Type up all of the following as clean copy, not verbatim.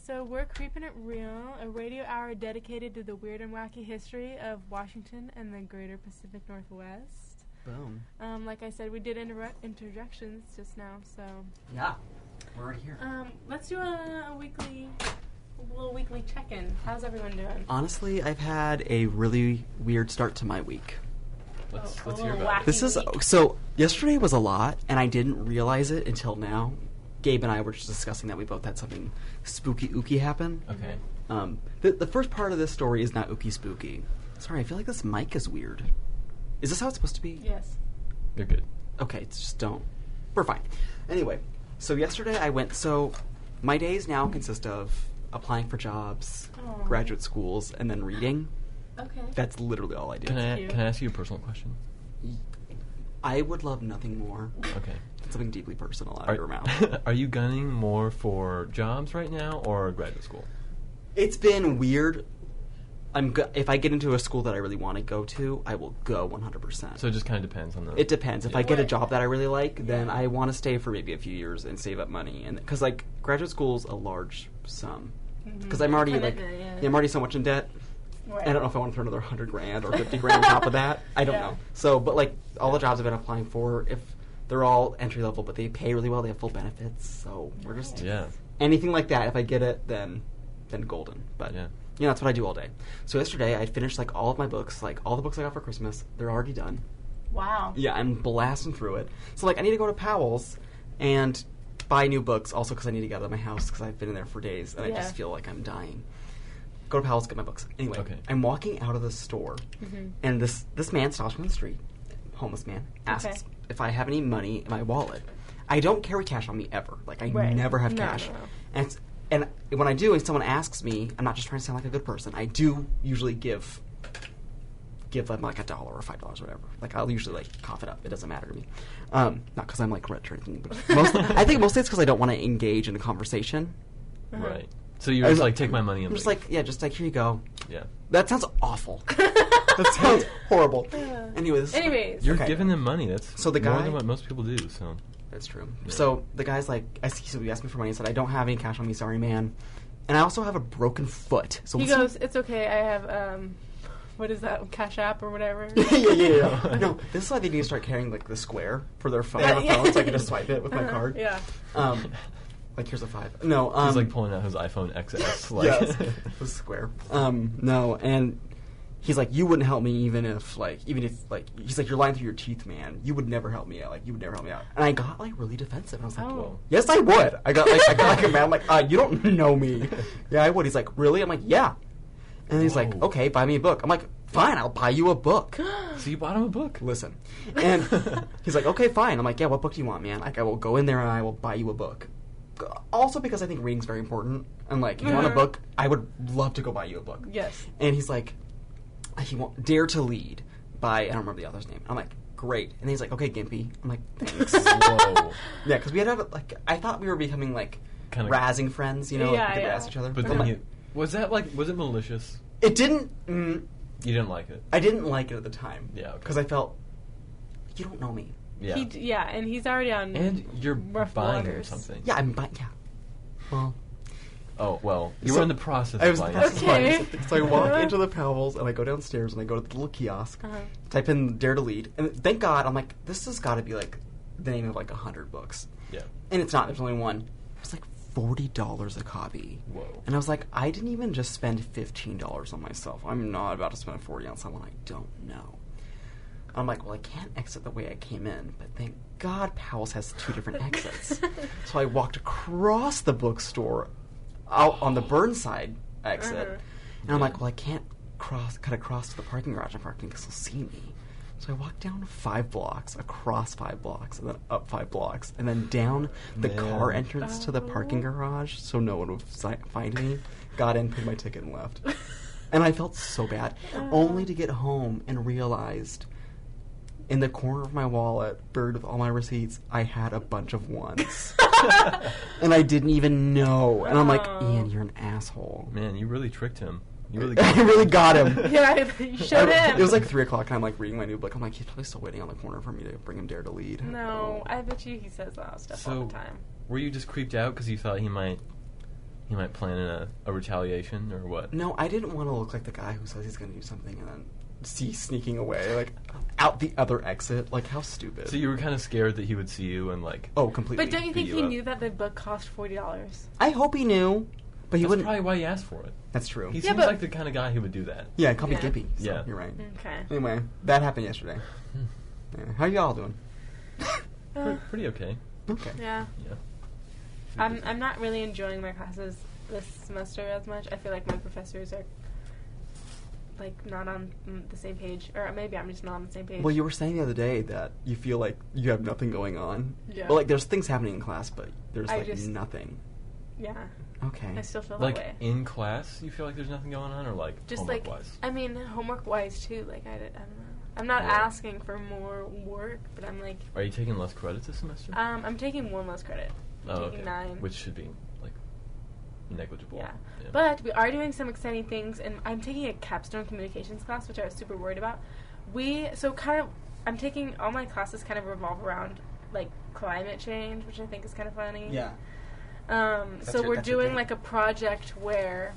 So we're Creepin' It Real, a radio hour dedicated to the weird and wacky history of Washington and the greater Pacific Northwest. Boom. Like I said, we did interjections just now, so... Yeah, we're already here. Let's do a little weekly check-in. How's everyone doing? Honestly, I've had a really weird start to my week. Let's a hear little about it. This is so. Yesterday was a lot, and I didn't realize it until now. Gabe and I were just discussing that we both had something spooky ooky happen. Okay. The first part of this story is not ooky spooky. Sorry, I feel like this mic is weird. Is this how it's supposed to be? Yes. You're good. Okay, just don't. We're fine. Anyway, so yesterday I went. So my days now consist of applying for jobs, graduate schools, and then reading. Okay. That's literally all I do. Can I ask you a personal question? I would love nothing more. Okay. Than something deeply personal out of your mouth. Are you gunning more for jobs right now or graduate school? It's been weird. If I get into a school that I really want to go to, I will go 100%. So it just kind of depends on the... It depends. If I get a job that I really like, then I want to stay for maybe a few years and save up money. And because like graduate school's a large sum. Because I'm already I'm already so much in debt. Right. I don't know if I want to throw another $100,000 or $50,000 on top of that. I don't know. So, but like all the jobs I've been applying for, if they're all entry level, but they pay really well, they have full benefits. So we're just anything like that. If I get it, then golden. But that's what I do all day. So yesterday I finished like all of my books, like all the books I got for Christmas. They're already done. Wow. Yeah, I'm blasting through it. So like I need to go to Powell's and buy new books, also because I need to get out of my house because I've been in there for days and I just feel like I'm dying. Go to Powell's, get my books. Anyway, I'm walking out of the store, and this man stops me on the street, homeless man, asks if I have any money in my wallet. I don't carry cash on me ever. Like, I never have cash. No. And when I do, and someone asks me, I'm not just trying to sound like a good person, I do usually give them like $1 or $5 or whatever. Like, I'll usually like cough it up. It doesn't matter to me. Not because I'm like rich or anything, but I think mostly it's because I don't want to engage in a conversation. Right. So you're just like, take my money and I'm just like, just like, here you go. Yeah. That sounds awful. That sounds horrible. Anyways. You're giving them money. That's so the guy, more than what most people do, so. That's true. Yeah. So the guy's like, so he asked me for money. He said, I don't have any cash on me, sorry, man. And I also have a broken foot. So he goes, it's okay, I have, what is that, Cash App or whatever? yeah. No, this is why they need to start carrying, like, the square for their phone. So I can just swipe it with my card. Yeah. Like, here's a 5. No, he's like pulling out his iPhone XS. Like. Yes, the square. No, and he's like, you wouldn't help me even if he's like, you're lying through your teeth, man. You would never help me out. Like, you would never help me out. And I got like really defensive. And I was like, Whoa. Yes, I would. I got like a man. I'm like, you don't know me. Yeah, I would. He's like, really? I'm like, yeah. And he's like, okay, buy me a book. I'm like, fine, I'll buy you a book. So you bought him a book? Listen. And he's like, okay, fine. I'm like, yeah, what book do you want, man? Like, I will go in there and I will buy you a book. Also because I think reading's very important. And like, if you want a book, I would love to go buy you a book. Yes. And he's like, Dare to Lead by, I don't remember the author's name. I'm like, great. And he's like, okay, Gimpy. I'm like, thanks. Whoa. Yeah, because we had to have, like, I thought we were becoming like kind of razzing friends, you know, like, we could razz each other. But then was it malicious? It didn't. You didn't like it? I didn't like it at the time. Yeah, because I felt, you don't know me. Yeah. And he's already on. And you're rough buying waters. or something. Yeah, I'm buying. Yeah. Well. Oh well, you were in the process. I was of in buying the process of buying. So I walk into the Powell's and I go downstairs and I go to the little kiosk, type in Dare to Lead, and thank God I'm like, this has got to be like the name of like 100 books. Yeah. And it's not. There's only one. It was like $40 a copy. Whoa. And I was like, I didn't even just spend $15 on myself. I'm not about to spend $40 on someone I don't know. I'm like, well, I can't exit the way I came in, but thank God Powell's has 2 different exits. So I walked across the bookstore out on the Burnside exit, and I'm like, well, I can't cut across to the parking garage and parking because they'll see me. So I walked down 5 blocks, across 5 blocks, and then up 5 blocks, and then down the car entrance to the parking garage so no one would find me. Got in, paid my ticket, and left. And I felt so bad, only to get home and realized in the corner of my wallet, buried with all my receipts, I had a bunch of ones. And I didn't even know. And I'm like, Ian, you're an asshole. Man, you really tricked him. You really I really got him. Yeah, you showed him. It was like 3 o'clock, and I'm like reading my new book. I'm like, he's probably still waiting on the corner for me to bring him Dare to Lead. No, I bet you he says that stuff all the time. Were you just creeped out because you thought he might he might plan a retaliation or what? No, I didn't want to look like the guy who says he's going to do something and then see sneaking away, like, out the other exit. Like, how stupid. So you were kind of scared that he would see you and, like... Oh, completely. But don't you think beat he you up. knew that the book cost $40? I hope he knew, but he That's wouldn't. probably why he asked for it. That's true. He Yeah, seems but- like the kind of guy who would do that. Yeah, call me Yeah. Gippy. So Yeah. you're right. Okay. Anyway, that happened yesterday. Yeah. How y'all doing? Pretty okay. Okay. Yeah. Yeah. I'm not really enjoying my classes this semester as much. I feel like my professors are like not on the same page, or maybe I'm just not on the same page. Well, you were saying the other day that you feel like you have nothing going on. Yeah. Well, like there's things happening in class, but there's I like just- nothing. Yeah. Okay. I still feel Like, that way. in class, you feel like there's nothing going on, or, like, Just like, homework-wise? I mean, homework-wise too. Like I don't know. I'm not Yeah. asking for more work, but I'm like, Are you taking less credits this semester? I'm taking one less credit. I'm taking 9. Which should be, like, negligible. Yeah. But we are doing some exciting things, and I'm taking a capstone communications class, which I was super worried about. I'm taking all my classes kind of revolve around like climate change, which I think is kind of funny. Yeah. So we're that's your doing thing. like a project where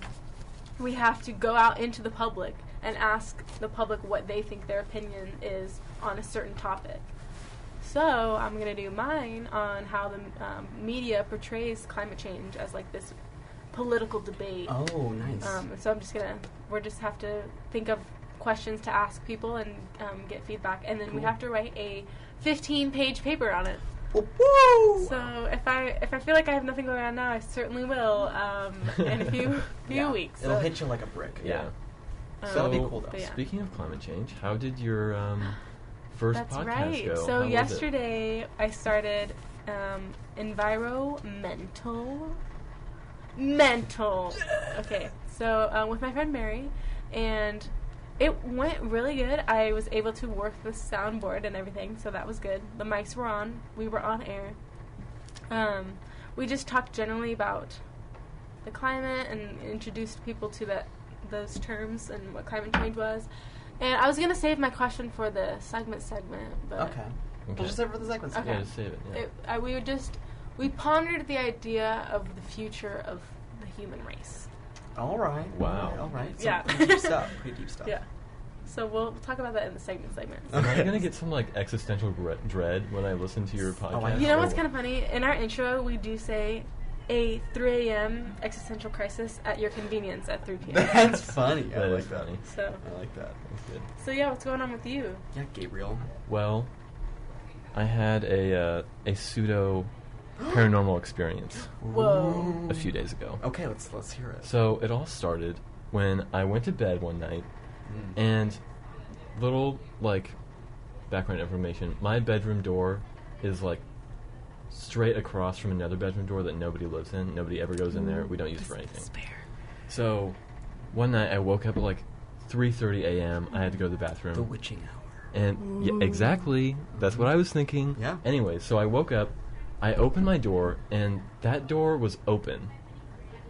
we have to go out into the public and ask the public what they think their opinion is on a certain topic. So I'm gonna do mine on how the media portrays climate change as like this political debate. Oh, nice. So we're just have to think of questions to ask people and get feedback, and then we Cool. have to write a 15-page paper on it. Woo! So if I feel like I have nothing going on now, I certainly will in a few Yeah. weeks. It'll So, hit you like a brick. Yeah. So that'll be cool, though. but yeah. Speaking of climate change, how did your first That's podcast right. go? So How was it? yesterday I started mental. Okay, so with my friend Mary, and it went really good. I was able to work the soundboard and everything, so that was good. The mics were on. We were on air. We just talked generally about the climate and introduced people to those terms and what climate change was. And I was going to save my question for the segment, but Okay. We'll just save it for the segments. Okay. Yeah, just save it. Yeah. we pondered the idea of the future of the human race. All right. Wow. All right. So Yeah. Pretty deep stuff. Pretty deep stuff. Yeah. So we'll talk about that in the segment. Am I Okay. gonna get some like existential dread when I listen to your podcast? I You know Or what's what? kind of funny? In our intro, we do say a 3 a.m. existential crisis at your convenience at 3 p.m. That's funny. I That like is that. funny. So, I like that. That's good. yeah, what's going on with you? Yeah, Gabriel. Well, I had a pseudo paranormal experience Whoa. a few days ago. Okay, let's hear it. So it all started when I went to bed one night, and little like background information. My bedroom door is like straight across from another bedroom door that nobody lives in. Nobody ever goes in there. We don't use it for anything. So one night I woke up at like 3:30 a.m. I had to go to the bathroom. The witching hour. And yeah, exactly, that's what I was thinking. Yeah. Anyway, so I woke up, I opened my door, and that door was open,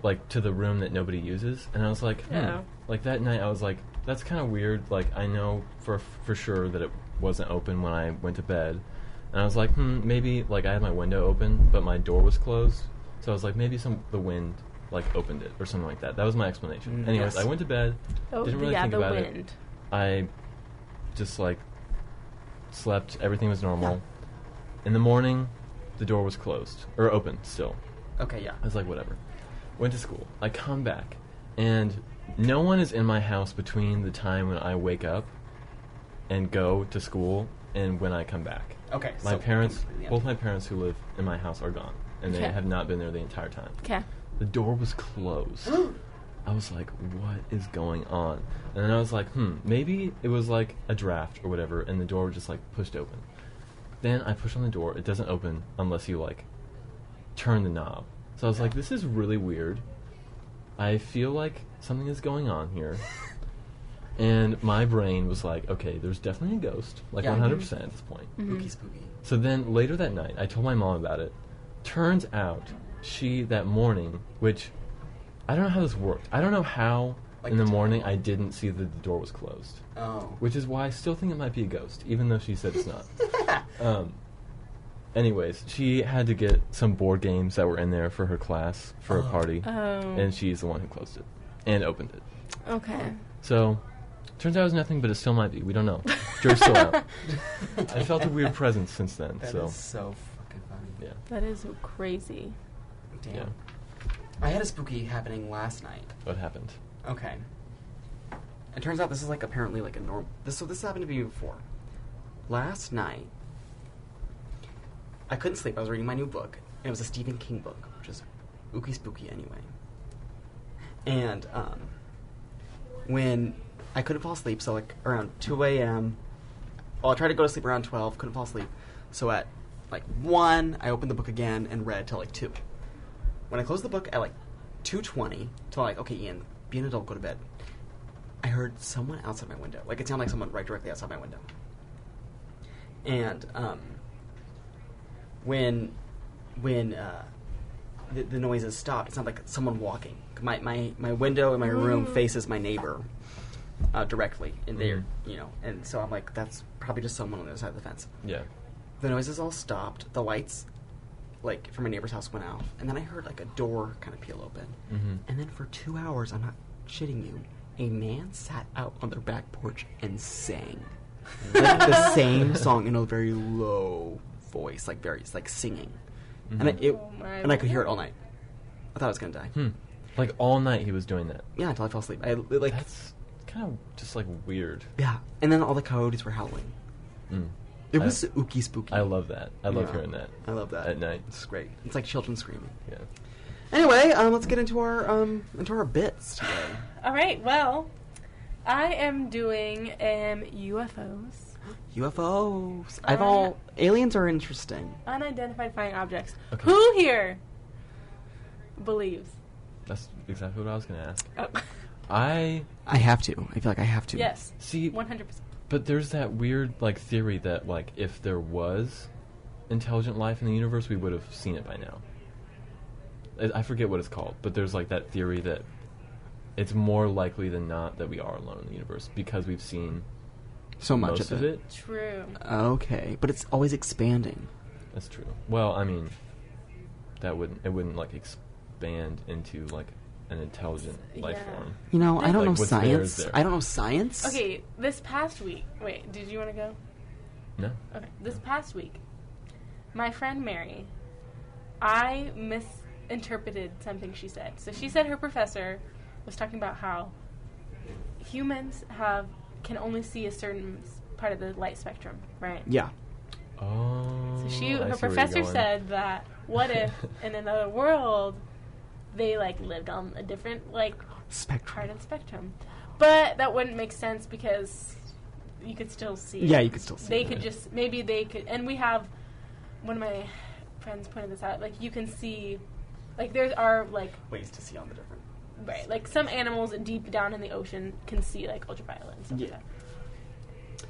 like to the room that nobody uses. And I was like, Yeah. Like that night, I was like, that's kind of weird. Like I know for sure that it wasn't open when I went to bed. And I was like, maybe like I had my window open, but my door was closed. So I was like, maybe the wind like opened it or something like that. That was my explanation. Anyways, Yes. I went to bed. Oh, Didn't really yeah, think the about wind. it. I just like slept. Everything was normal. In the morning, the door was closed or open still. Okay, yeah. I was like, whatever. Went to school. I come back, and no one is in my house between the time when I wake up and go to school and when I come back. Okay. My so parents, completely both my empty. parents who live in my house are gone, and they Okay. have not been there the entire time. Okay. The door was closed. I was like, what is going on? And then I was like, maybe it was like a draft or whatever, and the door just like pushed open. Then I push on the door. It doesn't open unless you like turn the knob. So I was like, this is really weird. I feel like something is going on here. And my brain was like, okay, there's definitely a ghost, like Yeah. 100% at this point. Spooky, spooky. So then later that night, I told my mom about it. Turns out she, that morning, which I don't know how this worked. I don't know how Like in the the morning timeline. I didn't see that the door was closed. Oh. Which is why I still think it might be a ghost, even though she said it's not. anyways, she had to get some board games that were in there for her class for a party, and she's the one who closed it and opened it. Okay. So, turns out it was nothing, but it still might be. We don't know. Jury's still out. I felt a weird presence since then. That so is so fucking funny. yeah, That is crazy. Damn. yeah. I had a spooky happening last night. What happened? Okay. It turns out this is like apparently like a normal. So this happened to me before. Last night, I couldn't sleep. I was reading my new book. And it was a Stephen King book, which is ooky spooky anyway. And when I couldn't fall asleep, so like around 2 a.m. Well, I tried to go to sleep around 12, couldn't fall asleep. So at like 1, I opened the book again and read till like 2. When I closed the book at like 2:20, so like, okay, Ian, be an adult, go to bed. I heard someone outside my window. Like, it sounded like someone right directly outside my window. And when the noises stopped, it sounded like someone walking. My window in my room faces my neighbor directly in there, you know. And so I'm like, that's probably just someone on the other side of the fence. Yeah. The noises all stopped. The lights, like, from my neighbor's house went out. And then I heard, like, a door kind of peel open. Mm-hmm. And then for 2 hours, I'm not shitting you, a man sat out on their back porch and sang. Like, the same song in a very low voice, like, very, like, singing. Mm-hmm. And I could hear it all night. I thought I was going to die. Like, all night he was doing that. Yeah, until I fell asleep. That's kind of just, like, weird. Yeah. And then all the coyotes were howling. It was ooky spooky. I love that. I love hearing that. I love that. At night. It's great. It's like children screaming. Yeah. Anyway, let's get into our bits today. All right. Well, I am doing UFOs. UFOs. Aliens are interesting. Unidentified flying objects. Okay. Who here believes? That's exactly what I was going to ask. Oh. I have to. I feel like I have to. Yes. See, 100%. but there's that weird, like, theory that, like, if there was intelligent life in the universe, we would have seen it by now. I forget what it's called, but there's, like, that theory that it's more likely than not that we are alone in the universe because we've seen so much most of it. True. Okay, but it's always expanding. That's true. Well, I mean, it wouldn't like expand into like an intelligent life form. You know, I don't know Like, what's there is science. there. I don't know science. Okay, this past week. Wait, did you want to go? No. Okay, this past week, my friend Mary, I misinterpreted something she said. So she said her professor was talking about how humans can only see a certain part of the light spectrum, right? Yeah. Oh. So I see where her you're professor going. said that what if in another world they like lived on a different like Spectrum. part of the spectrum, but that wouldn't make sense because you could still see. Yeah, you could still see. They it. could just maybe they could, and we have one of my friends pointed this out. Like you can see, like there are like ways to see on the different. right, like some animals deep down in the ocean can see like ultraviolet and stuff like that.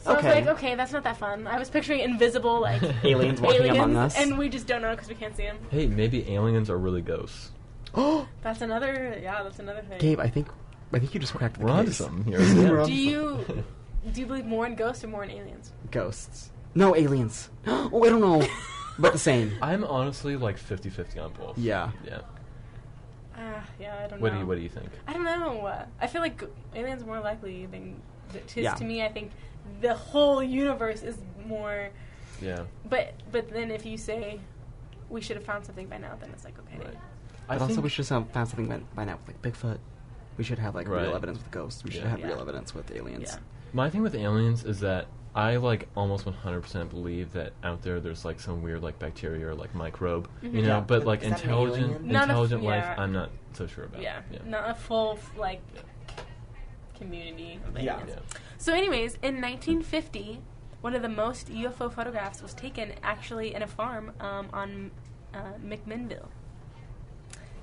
So Okay. I was like, okay, that's not that fun. I was picturing invisible, like, Aliens walking among us. and we just don't know because we can't see them. Hey, maybe aliens are really ghosts. Oh, That's another thing. Gabe, I think you just cracked the We're onto case. something here. We're Do onto you believe more in ghosts or more in aliens? ghosts? No, aliens. Oh, I don't know. But the same. I'm honestly like 50-50 on both. Yeah. Yeah. Yeah, I don't What know. do you think? I don't know. I feel like aliens are more likely than Yeah. to me. I think the whole universe is more. Yeah. But then if you say we should have found something by now, then it's like okay. Right. But also, we should have found something by now with like Bigfoot. We should have like Right. real evidence with ghosts. We should Yeah. have Yeah. real evidence with aliens. Yeah. My thing with aliens is that I like almost 100% believe that out there's like some weird like bacteria or like microbe, you know. Yeah, but but like is that an alien? intelligent life, Yeah. I'm not so sure about. Yeah. Yeah. Not a full like community of Yeah. aliens. Yeah. So, anyways, in 1950, one of the most UFO photographs was taken actually in a farm on McMinnville.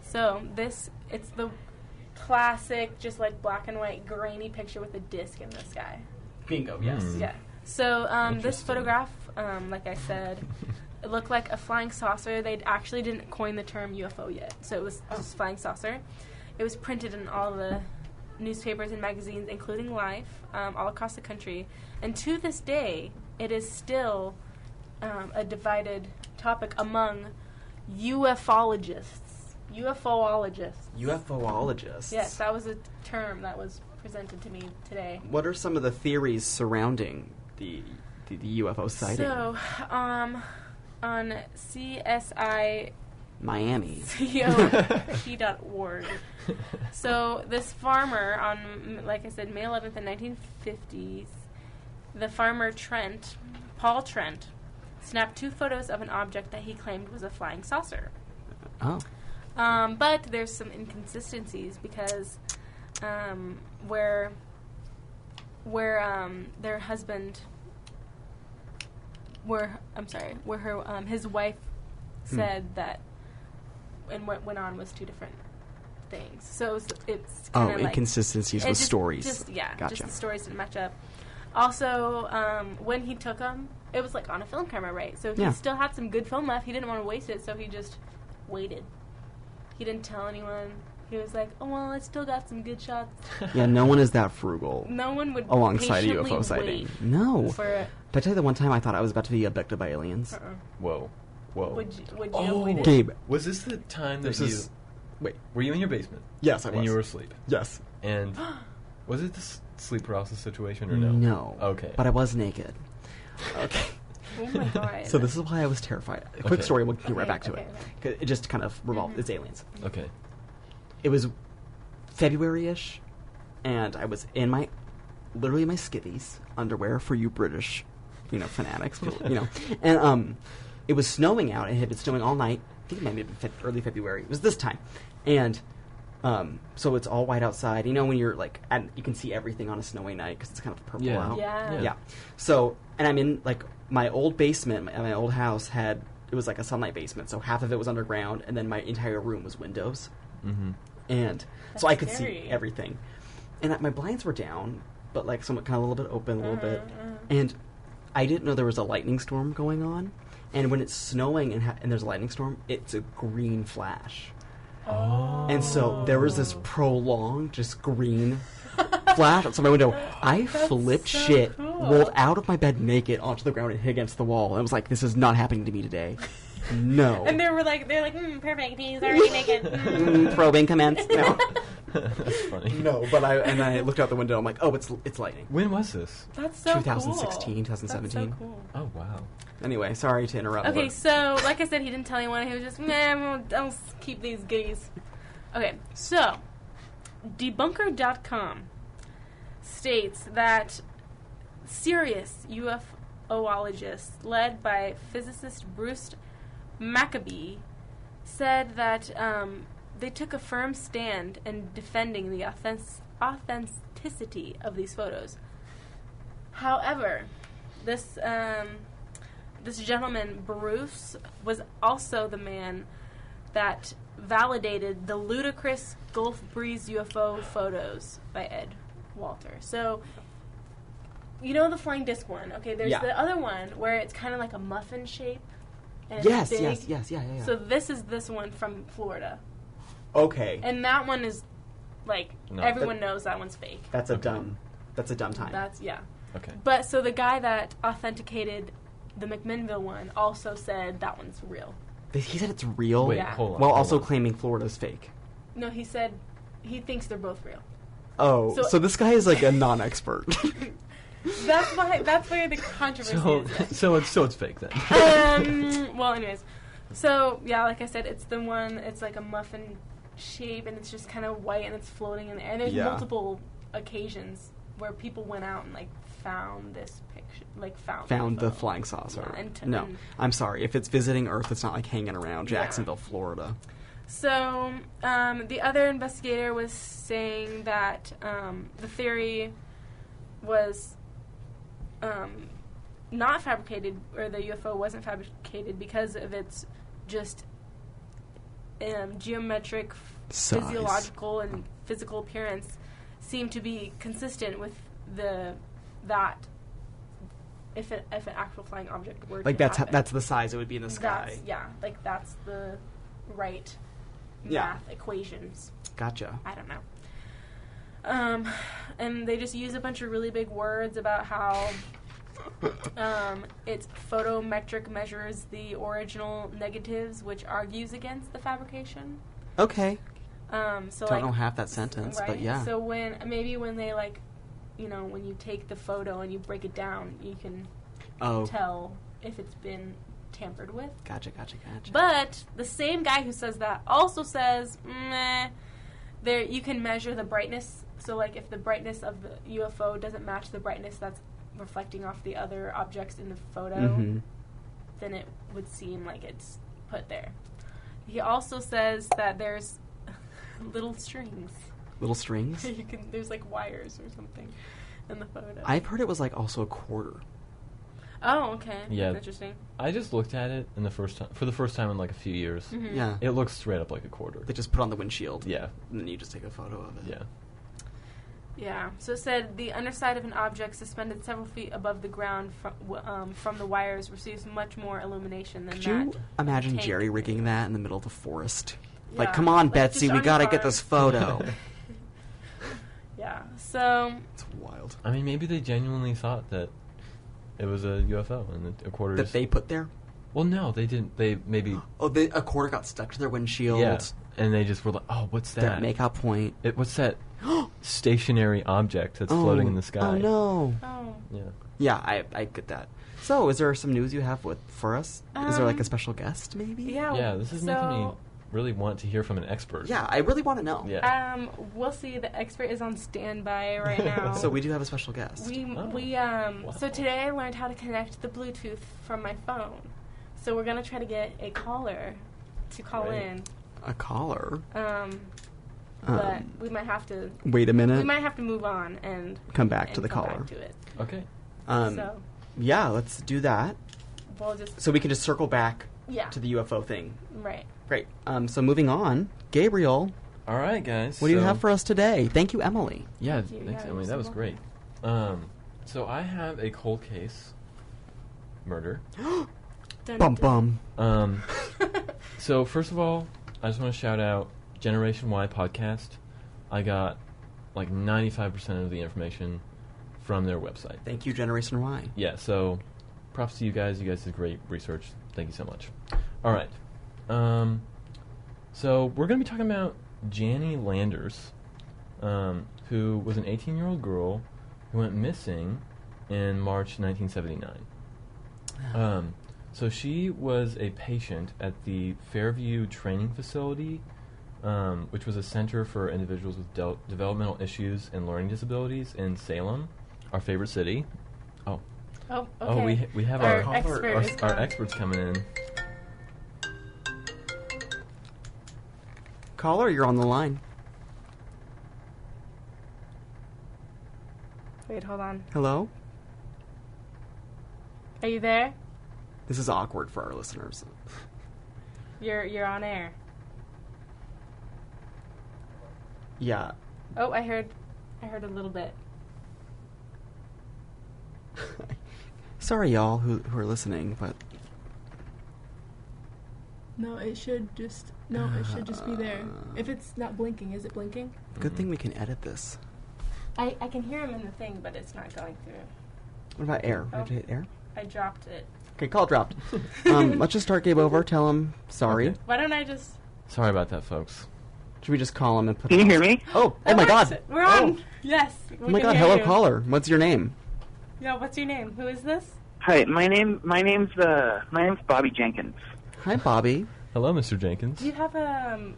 So it's the classic, just like black and white, grainy picture with a disc in the sky. Bingo. Yes. Mm. Yeah. So this Interesting. photograph, like I said, it looked like a flying saucer. They actually didn't coin the term UFO yet, so it was just flying saucer. It was printed in all the newspapers and magazines, including Life, all across the country. And to this day, it is still a divided topic among UFOlogists. UFOologists. UFOologists. Yes, that was a term that was presented to me today. What are some of the theories surrounding the UFO sighting? So, on CSI Miami. COP.org. So this farmer on, like I said, May 11th in 1950s, the farmer Paul Trent, snapped 2 photos of an object that he claimed was a flying saucer. Oh. But there's some inconsistencies because where their husband, where her his wife said that, and what went on was 2 different things. So it's kind of like inconsistencies with stories. Just the stories didn't match up. Also, when he took them, it was like on a film camera, right? So he still had some good film left. He didn't want to waste it, so he just waited. He didn't tell anyone. He was like, "Oh well, I still got some good shots." Yeah, no one is that frugal. No one would alongside a patiently UFO sighting. wait No. for it. Did I tell you the one time I thought I was about to be abducted by aliens? Whoa. Would you have waited? Gabe, Was this the time that wait. Were you in your basement? Yes, I was. And you were asleep? Yes. And was it this sleep paralysis situation or no? No. Okay. But I was naked. Okay. Oh my god. So this is why I was terrified. A quick Okay. story, we'll get right back to Okay. it. 'Cause it just kind of revolved. It's aliens. Okay. It was February-ish, and I was in literally my skivvies, underwear for you British, fanatics, and it was snowing out. It had been snowing all night. I think it might have been early February. It was this time, and so it's all white outside. You know when you're you can see everything on a snowy night because it's kind of purple out. Yeah. So, and I'm in my old basement. My old house it was like a sunlight basement, so half of it was underground, and then my entire room was windows. Mm-hmm. And That's so I could scary. see everything. And my blinds were down, but somewhat kind of a little bit open, a little bit. And I didn't know there was a lightning storm going on. And when it's snowing and there's a lightning storm, it's a green flash. Oh. And so there was this prolonged, just green flash outside my window. I flipped so shit, cool. rolled out of my bed naked onto the ground and hit against the wall. And I was like, this is not happening to me today. No. And they're like, perfect. He's already naked. Probing commenced. No. That's funny. No, but I looked out the window. I'm like, oh, it's lightning. When was this? That's so 2016, cool. 2017. That's so cool. Oh, wow. Anyway, sorry to interrupt. Okay, but- so like I said, he didn't tell anyone. He was just, I'll keep these goodies. Okay, so debunker.com states that serious UFOologists, led by physicist Bruce Maccabee, said that they took a firm stand in defending the authenticity of these photos. However, this gentleman, Bruce, was also the man that validated the ludicrous Gulf Breeze UFO photos by Ed Walter. So, you know the flying disc one? Okay, there's the other one where it's kind of like a muffin shape. And Yes, big. yes, yeah. So this is this one from Florida. Okay. And that one is, No. everyone knows that one's fake. That's a dumb time. Okay. But so the guy that authenticated the McMinnville one also said that one's real. He said it's real. Wait, Yeah. hold on. While hold also on. claiming Florida's fake. No, he said he thinks they're both real. Oh, so this guy is a non-expert. That's why the controversy is. So it's fake then. Well, anyways. So, yeah, like I said, it's the one, it's like a muffin shape, and it's just kind of white, and it's floating in the air. And there's multiple occasions where people went out and, found this picture, Found the photo. flying saucer. Yeah, No, I'm sorry. If it's visiting Earth, it's not hanging around Jacksonville, Florida. So, the other investigator was saying that the theory was not fabricated, or the UFO wasn't fabricated because of its just geometric, Size. physiological, and physical appearance seemed to be consistent with that if an actual flying object were to happen. That's the size it would be in the sky. That's the right math equations. Gotcha. I don't know. And they just use a bunch of really big words about how Its photometric measures the original negatives, which argues against the fabrication. Okay. So Don't know half that sentence, right? but yeah. So when they like, when you take the photo and you break it down, you can tell if it's been tampered with. Gotcha. But the same guy who says that also says, there you can measure the brightness. So like if the brightness of the UFO doesn't match the brightness that's reflecting off the other objects in the photo, then it would seem like it's put there. He also says that there's little strings. Little strings? There's like wires or something in the photo. I've heard it was like also a quarter. Oh, okay. Yeah. That's interesting. I just looked at it for the first time in like a few years. Mm-hmm. Yeah. It looks straight up like a quarter. They just put on the windshield. Yeah. And then you just take a photo of it. Yeah. Yeah. So it said the underside of an object suspended several feet above the ground from the wires receives much more illumination than Could that. you imagine tank. jerry rigging that in the middle of the forest? Yeah. Like, come on, Like, Betsy, just we on gotta your get farm. this photo. Yeah. So It's wild. I mean, maybe they genuinely thought that it was a UFO and a quarter. That they put there? Well, no, they didn't. They maybe. Oh, a quarter got stuck to their windshield. Yeah. And they just were like, "Oh, what's That that? makeout point. What's that stationary object that's floating in the sky?" Oh, no. oh. Yeah. Yeah, I get that. So, is there some news you have for us? Is there like a special guest, maybe? Yeah. Yeah. This is making me really want to hear from an expert. Yeah, I really want to know. Yeah. We'll see. The expert is on standby right now. So we do have a special guest. So today I learned how to connect the Bluetooth from my phone. So we're gonna try to get a caller to call Great. in. A caller? But we might have to. Wait a minute. We might have to move on and Come back to the come caller. Back to it. Okay. So Yeah, let's do that. we'll just. So we can just circle back Yeah. to the UFO thing. Right. Great. So moving on, Gabriel, All right, guys. what do you have for us today? Thank you, Emily. Yeah, Thank you. thanks, Yeah, Emily. you're That so was great. So I have a cold case murder. Dun, Bum dun. bum. So first of all, I just want to shout out Generation Y podcast. I got like 95% of the information from their website. Thank you, Generation Y. Yeah, so props to you guys. You guys did great research. Thank you so much. All right. So we're going to be talking about Jannie Landers, who was an 18-year-old girl who went missing in March 1979. So she was a patient at the Fairview Training Facility, which was a center for individuals with developmental issues and learning disabilities in Salem, our favorite city. Oh, Oh, okay. oh, we have Our our expert is our coming. experts coming in. Caller, you're on the line. Wait, hold on. Hello? Are you there? This is awkward for our listeners. You're on air. Yeah. Oh, I heard a little bit. Sorry, y'all who are listening, but No, it should just be there. If it's not blinking, is it blinking? good thing we can edit this. I can hear him in the thing, but it's not going through. What about air? We have to Oh. hit air? I dropped it. Okay, call dropped. Let's just start Gabe over. Tell him sorry. Okay. Why don't I just... Sorry about that, folks. Should we just call him and put? Can you hear me? Oh my God! We're on. Yes. Oh my God! Hello, caller. What's your name? Yeah, what's your name? Who is this? Hi, my name's Bobby Jenkins. Hi, Bobby. Hello, Mr. Jenkins. Do you have a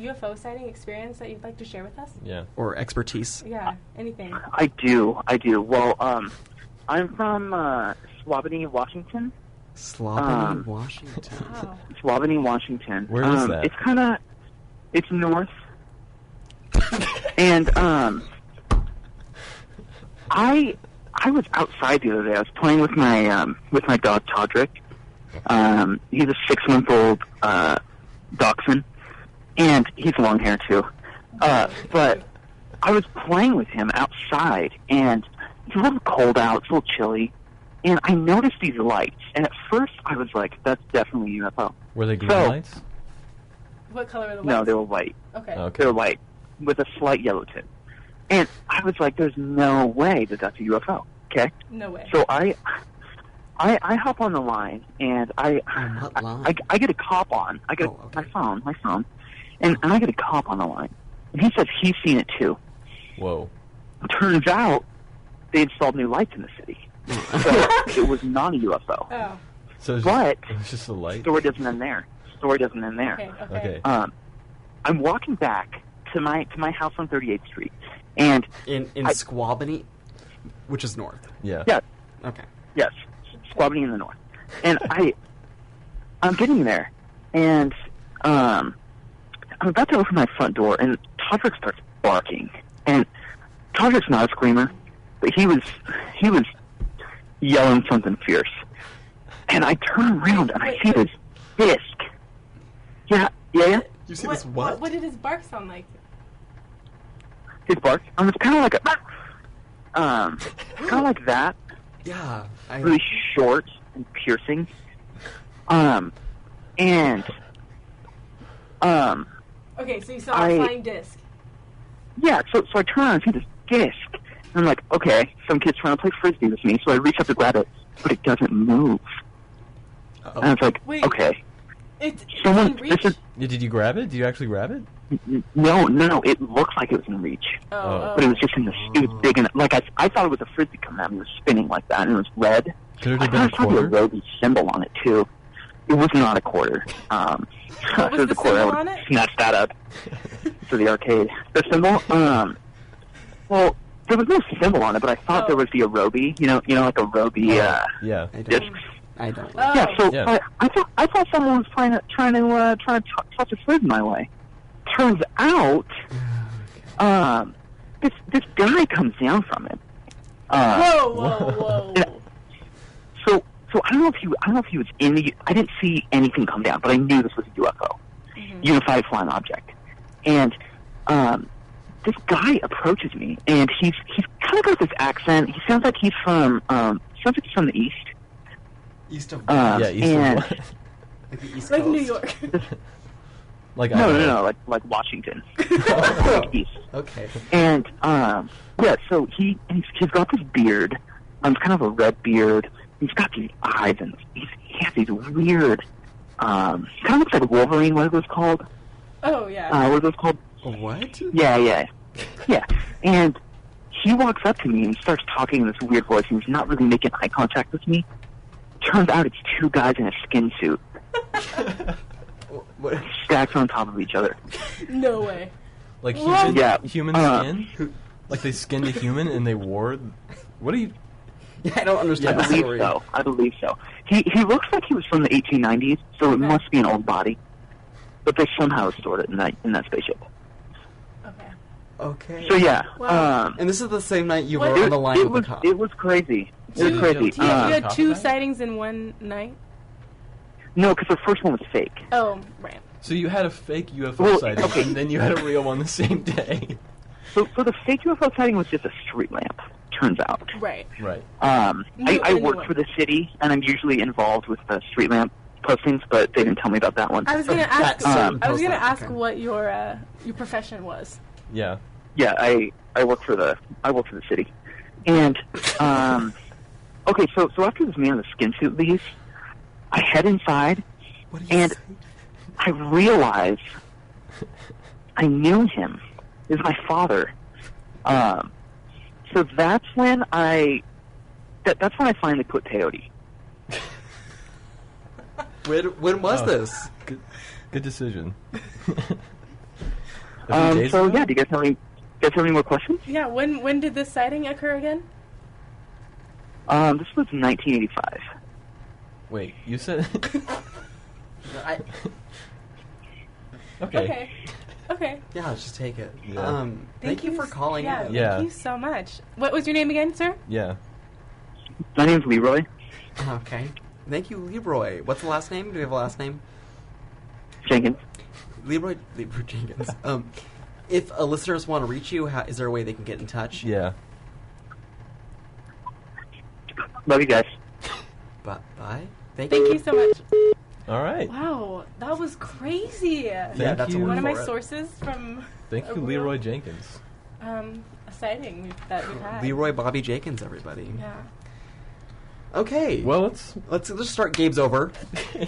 UFO sighting experience that you'd like to share with us? Yeah. Or expertise. Yeah, anything. I do. Well, I'm from Swabany, Washington. Slovenny, Washington. Wow. Swabany, Washington. Where is that? It's north. And I was outside the other day. I was playing with my dog Todrick. He's a 6-month-old dachshund, and he's long hair too. But I was playing with him outside, and it's a little cold out. It's a little chilly, and I noticed these lights. And at first, I was like, "That's definitely a UFO." Were they green So- lights? What color are the lights? No, they were white. Okay. Okay. They were white with a slight yellow tint. And I was like, "There's no way that that's a UFO. Okay. No way. So I hop on the line, and On what line? I get a cop on. I get Oh, okay. my phone, and I get a cop on the line, and he says he's seen it too. Whoa. Turns out they installed new lights in the city, so it was not a UFO. Oh. So it's But just, it's just a light. story doesn't end there. Okay. Okay. I'm walking back to my house on 38th Street, and In Squabany, which is north. Yeah. yeah, Okay. yes, Squabney in the north, and I'm getting there, and I'm about to open my front door, and Todrick starts barking, and Todrick's not a screamer, but he was yelling something fierce, and I turn around and I see this disc. Yeah. You see this what? What did his bark sound like? His bark. It's kind of like kind of like that. Yeah. Really short and piercing. And Okay, so you saw a flying disc. yeah. So I turn around and see this disc, and I'm like, okay, some kid's trying to play frisbee with me. So I reach up to grab it, but it doesn't move. Uh-oh. And I was like, Wait. okay, It's someone. in reach. Did you grab it? Did you actually grab it? No. It looked like it was in reach. Oh. But it was just in the, it was big, and like I thought it was a frisbee coming out, and it was spinning like that, and it was red. Could it I have been a thought I saw the quarter? Arobi symbol on it too. It was not a quarter. What if was it was the a quarter, I symbol would on it? snatch that up for the arcade. The symbol, well, there was no symbol on it, but I thought there was the Arobi. You know, like Arobi Yeah. discs. I don't. Oh. Yeah, so Yeah. I thought someone was trying to toss a food my way. Turns out, this guy comes down from it. Whoa. So I don't know if he was in the. I didn't see anything come down, but I knew this was a UFO, unified flying object, and this guy approaches me, and he's kind of got this accent. He sounds like he's from the east. East of Yeah, east and- of what? like the East Like Coast. New York. Like No, like Washington, like east. Okay. And yeah, so he's got this beard. It's kind of a red beard. He's got these eyes, and he has these weird. Kind of looks like Wolverine. What are those called? Oh yeah. What are those called? What? Yeah. And he walks up to me and starts talking in this weird voice, and he's not really making eye contact with me. Turns out it's two guys in a skin suit, What? stacked on top of each other. No way. Like What? human skin? Like they skinned a human and they wore... What are you... Yeah, I don't understand I the believe story. so. I believe so. He looks like he was from the 1890s, so it must be an old body. But they somehow stored it in that spaceship. Okay. Okay. So yeah, Wow. And this is the same night you What? were on the line it with was the cop. it was crazy. It was crazy. You had Cop two night? sightings in one night? No, because the first one was fake. Oh, right. So you had a fake UFO Well, sighting, okay. and then you had a real one the same day. So the fake UFO sighting was just a street lamp. Turns out. Right. Right. I New work one. for the city, and I'm usually involved with the street lamp postings, but they didn't tell me about that one. I was gonna ask. That's, I was gonna post-night, ask okay. what your profession was. Yeah. Yeah, I work for the city, and okay, so after this man in the skin suit leaves, I head inside, What do you and say? I realize I knew him. Is my father. So that's when that's when I finally quit peyote. When was Oh. this? Good decision. A few days So ago? yeah, do you guys have any more questions? Yeah. When did this sighting occur again? This was 1985. Wait, you said... I, Okay. Okay. yeah, let's just take it. Yeah. Thank you for calling yeah, in. Yeah. Thank you so much. What was your name again, sir? Yeah. My name's Leroy Okay. Thank you, Leroy. What's the last name? Do we have a last name? Jenkins. Leroy Jenkins. If listeners want to reach you, is there a way they can get in touch? Yeah. Love you guys. Bye. Thank you so much. All right. Wow, that was crazy. Yeah, Thank that's you. a word One of my for it. sources from. Thank a you, real- Leroy Jenkins. sighting that we've had. Leroy Bobby Jenkins, everybody. Yeah. Okay. Well, let's just start Gabe's over.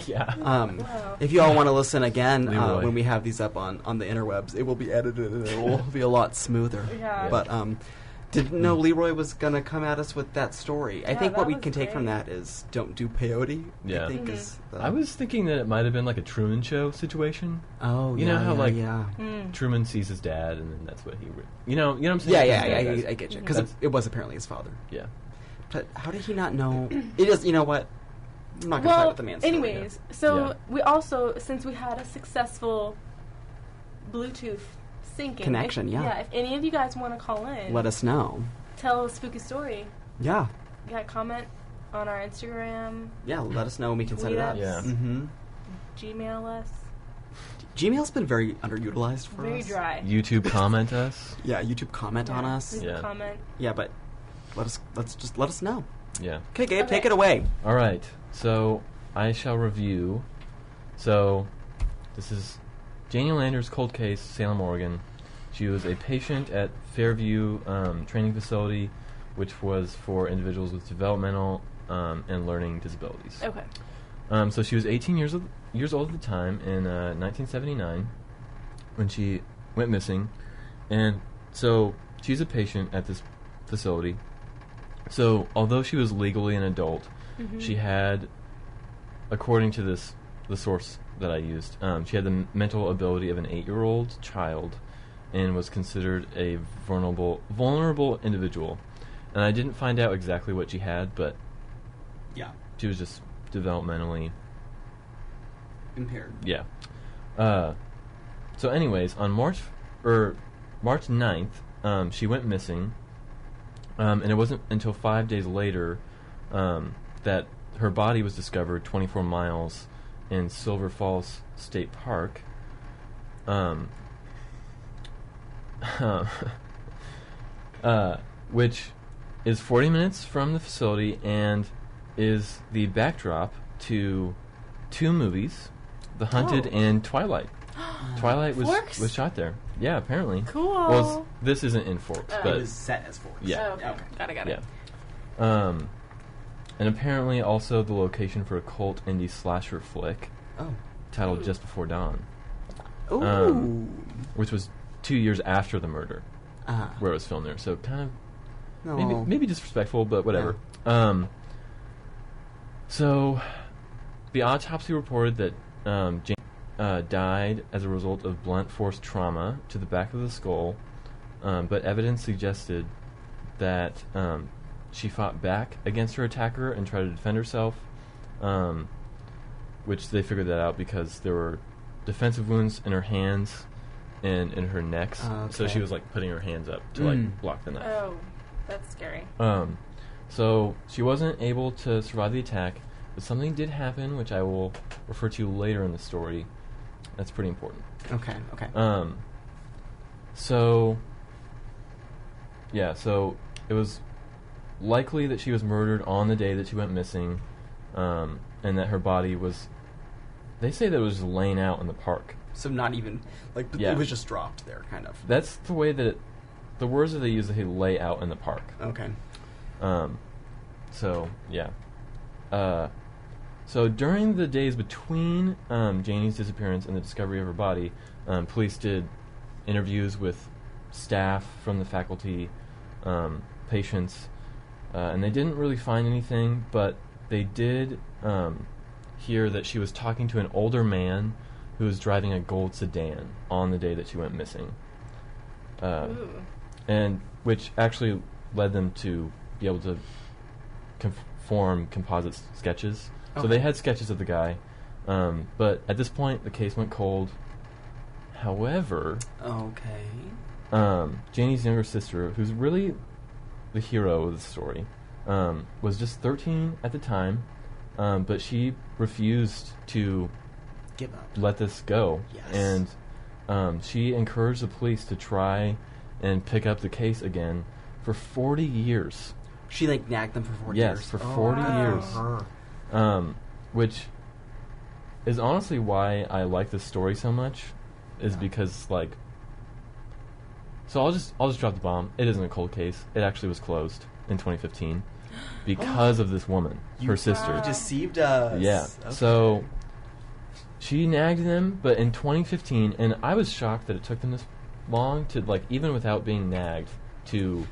yeah. Wow. If you all want to listen again Leroy. when we have these up on the interwebs, it will be edited and it will be a lot smoother. Yeah. But didn't know Leroy was gonna come at us with that story. I Yeah, think what that we was can take from great. that is don't do peyote. Yeah. I think Mhm. is. I was thinking that it might have been like a Truman Show situation. Oh, You know how, like, yeah. Truman sees his dad, and then that's what he. You know what I'm saying? I get you because That's- it was apparently his father. Yeah. But how did he not know? It is. You know what? I'm not gonna fight Well, with the man's story. anyways, so Yeah. we also, since we had a successful Bluetooth syncing Connection, if, yeah. if any of you guys want to call in, Let us know. tell a spooky story. Yeah, Comment on our Instagram, yeah. Let us know and we can set Tweet it up. us. Yeah. Mm-hmm. Gmail us. Gmail's been very underutilized for Very us. dry. YouTube comment us. Yeah, YouTube comment on us. Leave a Yeah. comment. Yeah, but let's just let us know. Yeah. Okay, Gabe, Okay. take it away. All right. So I shall review. So this is Janie Lander's cold case, Salem, Oregon. She was a patient at Fairview Training Facility, which was for individuals with developmental and learning disabilities. Okay. So she was 18 years old at the time in 1979 when she went missing, and so she's a patient at this facility. So although she was legally an adult, she had, according to the source that I used, she had the mental ability of an 8-year-old child, and was considered a vulnerable individual. And I didn't find out exactly what she had, but Yeah, she was just developmentally. impaired. Yeah. So anyways, on March 9th, she went missing, and it wasn't until 5 days later that her body was discovered 24 miles in Silver Falls State Park. Which is 40 minutes from the facility and is the backdrop to 2 movies, The Hunted Oh. and Twilight. Twilight Forks? was shot there. Yeah, apparently. Cool. Well, this isn't in Forks, Oh. but It was set as Forks. Yeah. Oh, okay. Got it. yeah. And apparently also the location for a cult indie slasher flick Oh. titled Ooh. Just Before Dawn, Ooh. which was 2 years after the murder, Ah. where it was filmed there. So kind of No. maybe disrespectful, but whatever. So the autopsy reported that Jane died as a result of blunt force trauma to the back of the skull, but evidence suggested that she fought back against her attacker and tried to defend herself, which they figured that out because there were defensive wounds in her hands and in her necks. So Okay. she was like putting her hands up to like Mm. block the knife. Oh, that's scary. So she wasn't able to survive the attack, but something did happen, which I will refer to later in the story. That's pretty important. Okay. Okay. So it was likely that she was murdered on the day that she went missing, and that her body was. They say that it was just laying out in the park. So not even like Yeah. it was just dropped there, kind of. That's the way that the words that they use. They lay out in the park. Okay. So yeah. So during the days between Janie's disappearance and the discovery of her body, police did interviews with staff from the faculty, patients, and they didn't really find anything, but they did hear that she was talking to an older man who was driving a gold sedan on the day that she went missing. Ooh. And which actually led them to be able to form composite sketches. So Okay. they had sketches of the guy, but at this point the case went cold. However, Okay. Janie's younger sister, who's really the hero of the story, was just 13 at the time, but she refused to Give up. let this go. Yes. And she encouraged the police to try and pick up the case again for 40 years. She like nagged them for 40 Yes, years. for 40 wow. years. Her. Which is honestly why I like this story so much, is Yeah. because like So I'll just drop the bomb. It isn't a cold case. It actually was closed in 2015 because of this woman, her sister. You deceived us. Yeah. Okay. So she nagged them, but in 2015, and I was shocked that it took them this long to, like, even without being nagged, to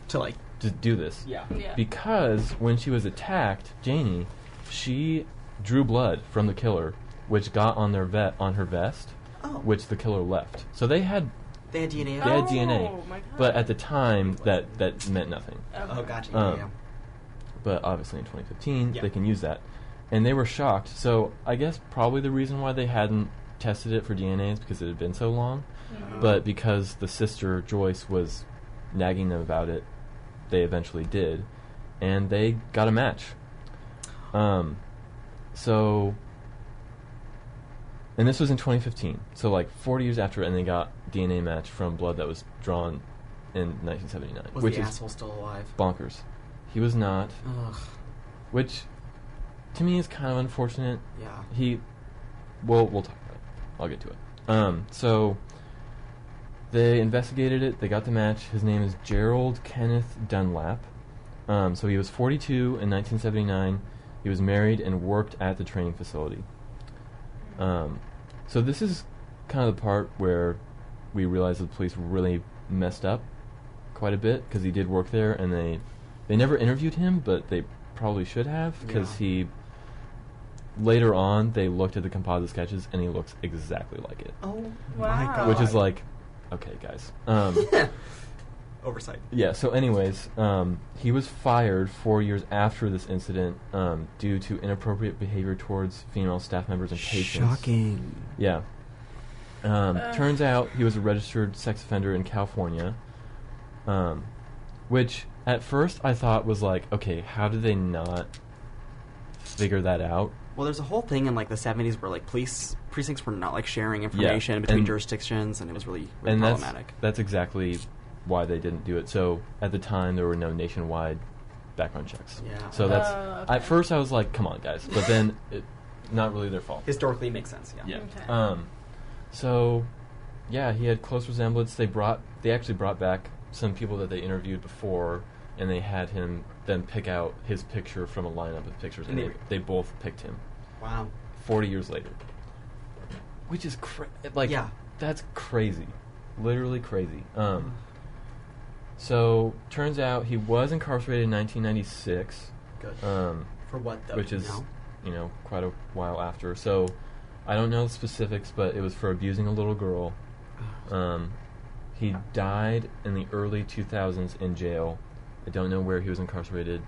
do this. Yeah. Because when she was attacked, Janie, she drew blood from the killer, which got on her vest, which the killer left. So they had DNA. they had Oh, DNA, my God. but at the time that meant nothing. Oh, gotcha. Yeah. But obviously in 2015 Yeah. they can use that, and they were shocked. So I guess probably the reason why they hadn't tested it for DNA is because it had been so long. But because the sister Joyce was nagging them about it, they eventually did, and they got a match. So, and this was in 2015, so like 40 years after, and they got DNA match from blood that was drawn in 1979, Was which the is asshole still alive? bonkers. He was not, Ugh. which to me is kind of unfortunate. Yeah. We'll talk about it. I'll get to it. So they investigated it. They got the match. His name is Gerald Kenneth Dunlap. So he was 42 in 1979. He was married and worked at the training facility. So this is kind of the part where we realized the police really messed up quite a bit, because he did work there, and they never interviewed him, but they probably should have, because he later on they looked at the composite sketches and he looks exactly like it. Oh Wow. my God. Which is like, okay, guys. Oversight. Yeah, so anyways, he was fired 4 years after this incident due to inappropriate behavior towards female staff members and patients. Shocking. Yeah. Turns out he was a registered sex offender in California, which at first I thought was like, okay, how did they not figure that out? Well, there's a whole thing in like the 70s where like police precincts were not like sharing information between and- jurisdictions, and it was really And problematic. that's exactly why they didn't do it. So at the time there were no nationwide background checks. Yeah. So that's okay. at first I was like, come on, guys, but then not really their fault. Historically, it makes sense. Yeah. Yeah. Okay. So, yeah, he had close resemblance. They actually brought back some people that they interviewed before, and they had him then pick out his picture from a lineup of pictures, and they both picked him. Wow. 40 years later, which is that's crazy, literally crazy. So turns out he was incarcerated in 1996. Good. For what though? Which is, you know? quite a while after. So I don't know the specifics, but it was for abusing a little girl. He died in the early 2000s in jail. I don't know where he was incarcerated.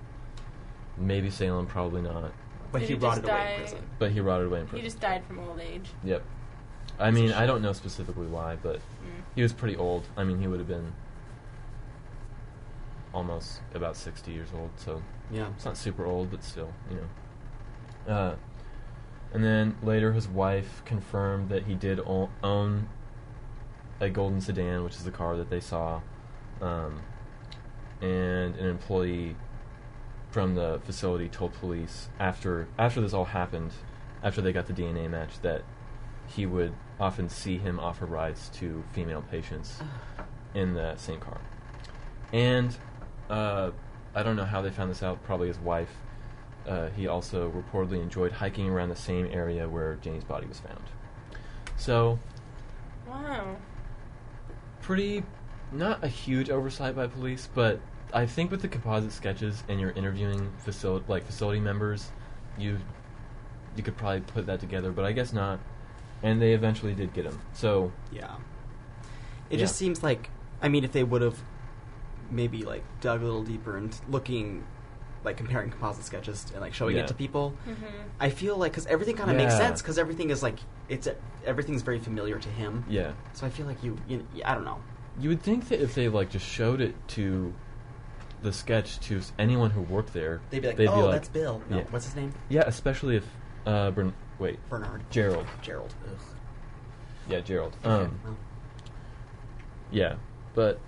Maybe Salem, probably not. But Did he he rotted just away die- in prison. But he rotted away in He prison. just died from old age. Yep. I mean, I don't know specifically why, but Mm. he was pretty old. I mean, he would have been almost about 60 years old, so Yeah. it's not super old, but still, you know. And then later his wife confirmed that he did own a golden sedan, which is the car that they saw, and an employee from the facility told police after this all happened, after they got the DNA match, that he would often see him offer rides to female patients in the same car. And I don't know how they found this out, probably his wife. He also reportedly enjoyed hiking around the same area where Janie's body was found. So, Wow. pretty, not a huge oversight by police, but I think with the composite sketches and you're interviewing facility members, you could probably put that together, but I guess not. And they eventually did get him. So, Yeah. It just seems like, I mean, if they would have maybe like dug a little deeper and looking, like comparing composite sketches and like showing Yeah. it to people, Mm-hmm. I feel like because everything kind of makes Yeah. sense, because everything is like everything's very familiar to him. yeah. So I feel like I don't know. You would think that if they just showed it to the sketch to anyone who worked there, They'd be like, oh, that's Bill. No, yeah. what's his name? Yeah, especially if Bernard. Gerald. Gerald. Ugh. Yeah, Gerald. Okay, well. Yeah, but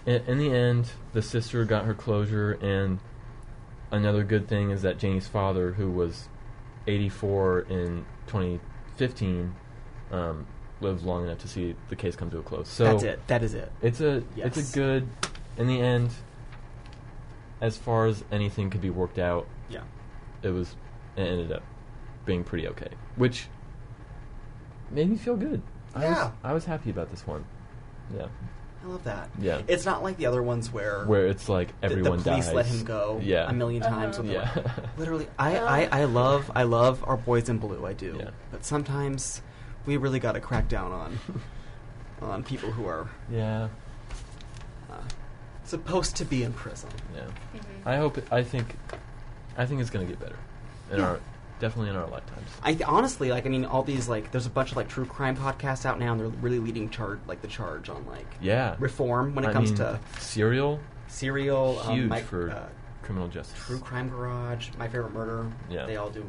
in the end, the sister got her closure, and another good thing is that Janie's father, who was 84 in 2015, live long enough to see the case come to a close. So That's it. That is it. It's a Yes. good. In the end, as far as anything could be worked out, Yeah. it ended up being pretty okay, which made me feel good. Yeah. I was happy about this one. Yeah. I love that. Yeah. It's not like the other ones where It's like everyone the police dies. let him go Yeah. a million times. With Yeah. Literally, I love our boys in blue. I do. Yeah. But sometimes we really got to crack down on people who are Yeah. supposed to be in prison. Yeah. Mm-hmm. I think it's gonna get better. Definitely in our lifetimes. Honestly, all these there's a bunch of true crime podcasts out now, and they're really leading the charge on Yeah. reform when it comes to Serial. Serial, Huge for criminal justice. True Crime Garage, My Favorite Murder. Yeah. They all do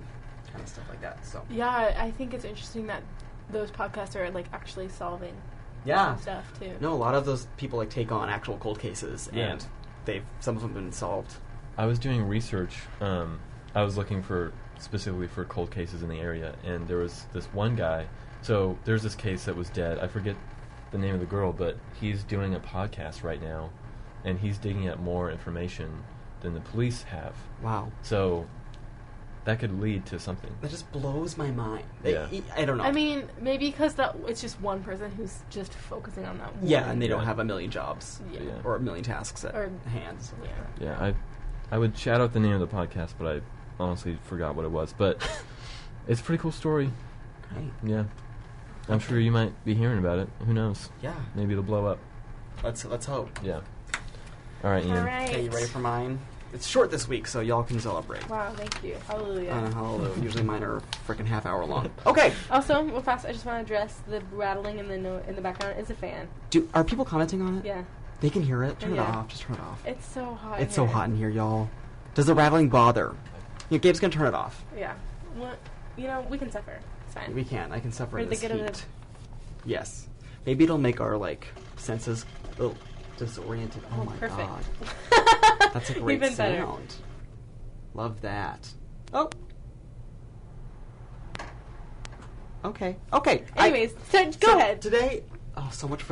kind of stuff like that. So Yeah, I think it's interesting that those podcasts are actually solving yeah, stuff too. no, a lot of those people take on actual cold cases, Yeah. and some of them have been solved. I was doing research. I was looking specifically for cold cases in the area, and there was this one guy. So there's this case that was dead. I forget the name of the girl, but he's doing a podcast right now, and he's digging up more information than the police have. Wow, So that could lead to something. that just blows my mind. Yeah. I don't know. I mean, maybe because it's just one person who's just focusing on that one. yeah, and they don't Yeah. have a million jobs Yeah. Yeah. or a million tasks at Or- hand. So Yeah. Yeah, I would shout out the name of the podcast, but I honestly forgot what it was. But it's a pretty cool story. Great. Yeah. I'm sure you might be hearing about it. Who knows? Yeah, Maybe it'll blow up. let's hope. Yeah. All right, Ian. All right. Okay, you ready for mine? It's short this week, so y'all can celebrate. Wow, thank you. Hallelujah. Hallelujah. Usually mine are freaking half hour long. Okay. Also, real fast, I just want to address the rattling in the background is a fan. Are people commenting on it? Yeah. They can hear it. Turn it Yeah. off. Just turn it off. It's so hot. It's so hot in here, y'all. Does the rattling bother? Gabe's gonna turn it off. Yeah. Well, we can suffer. It's fine. We can. I can suffer For in the this good of heat. the- Yes. Maybe it'll make our senses a little disoriented. Oh, my perfect. god. That's a great Even better. sound. Love that. Oh. Okay. Okay. Anyways, so go ahead. Today, so much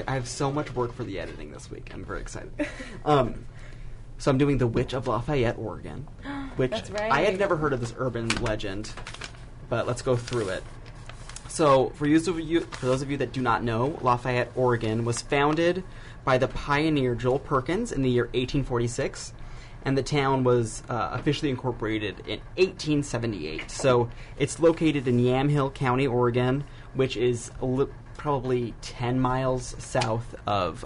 I have so much work for the editing this week. I'm very excited. So I'm doing The Witch of Lafayette, Oregon, which That's right. I had never heard of this urban legend, but let's go through it. So for those of you that do not know, Lafayette, Oregon was founded by the pioneer Joel Perkins in the year 1846, and the town was officially incorporated in 1878. So it's located in Yamhill County, Oregon, which is probably 10 miles south of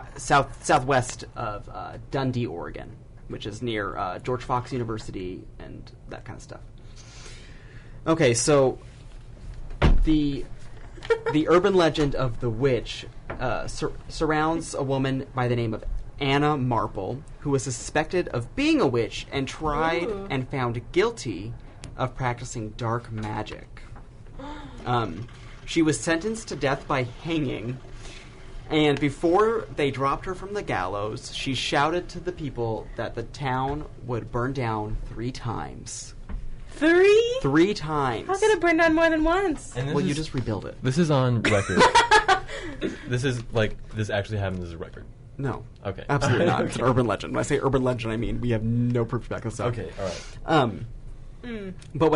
southwest of Dundee, Oregon, which is near George Fox University and that kind of stuff. Okay, so the urban legend of the witch surrounds a woman by the name of Anna Marple, who was suspected of being a witch and tried Ooh. and found guilty of practicing dark magic. She was sentenced to death by hanging, and before they dropped her from the gallows, she shouted to the people that the town would burn down 3 times. 3? 3 times. How could it burn down more than once? And this Well, you is- just rebuild it. This is on record. This actually happened as a record. No. Okay. Absolutely not. It's an Okay. urban legend. When I say urban legend, I mean we have no proof to back this up. Okay, all right. But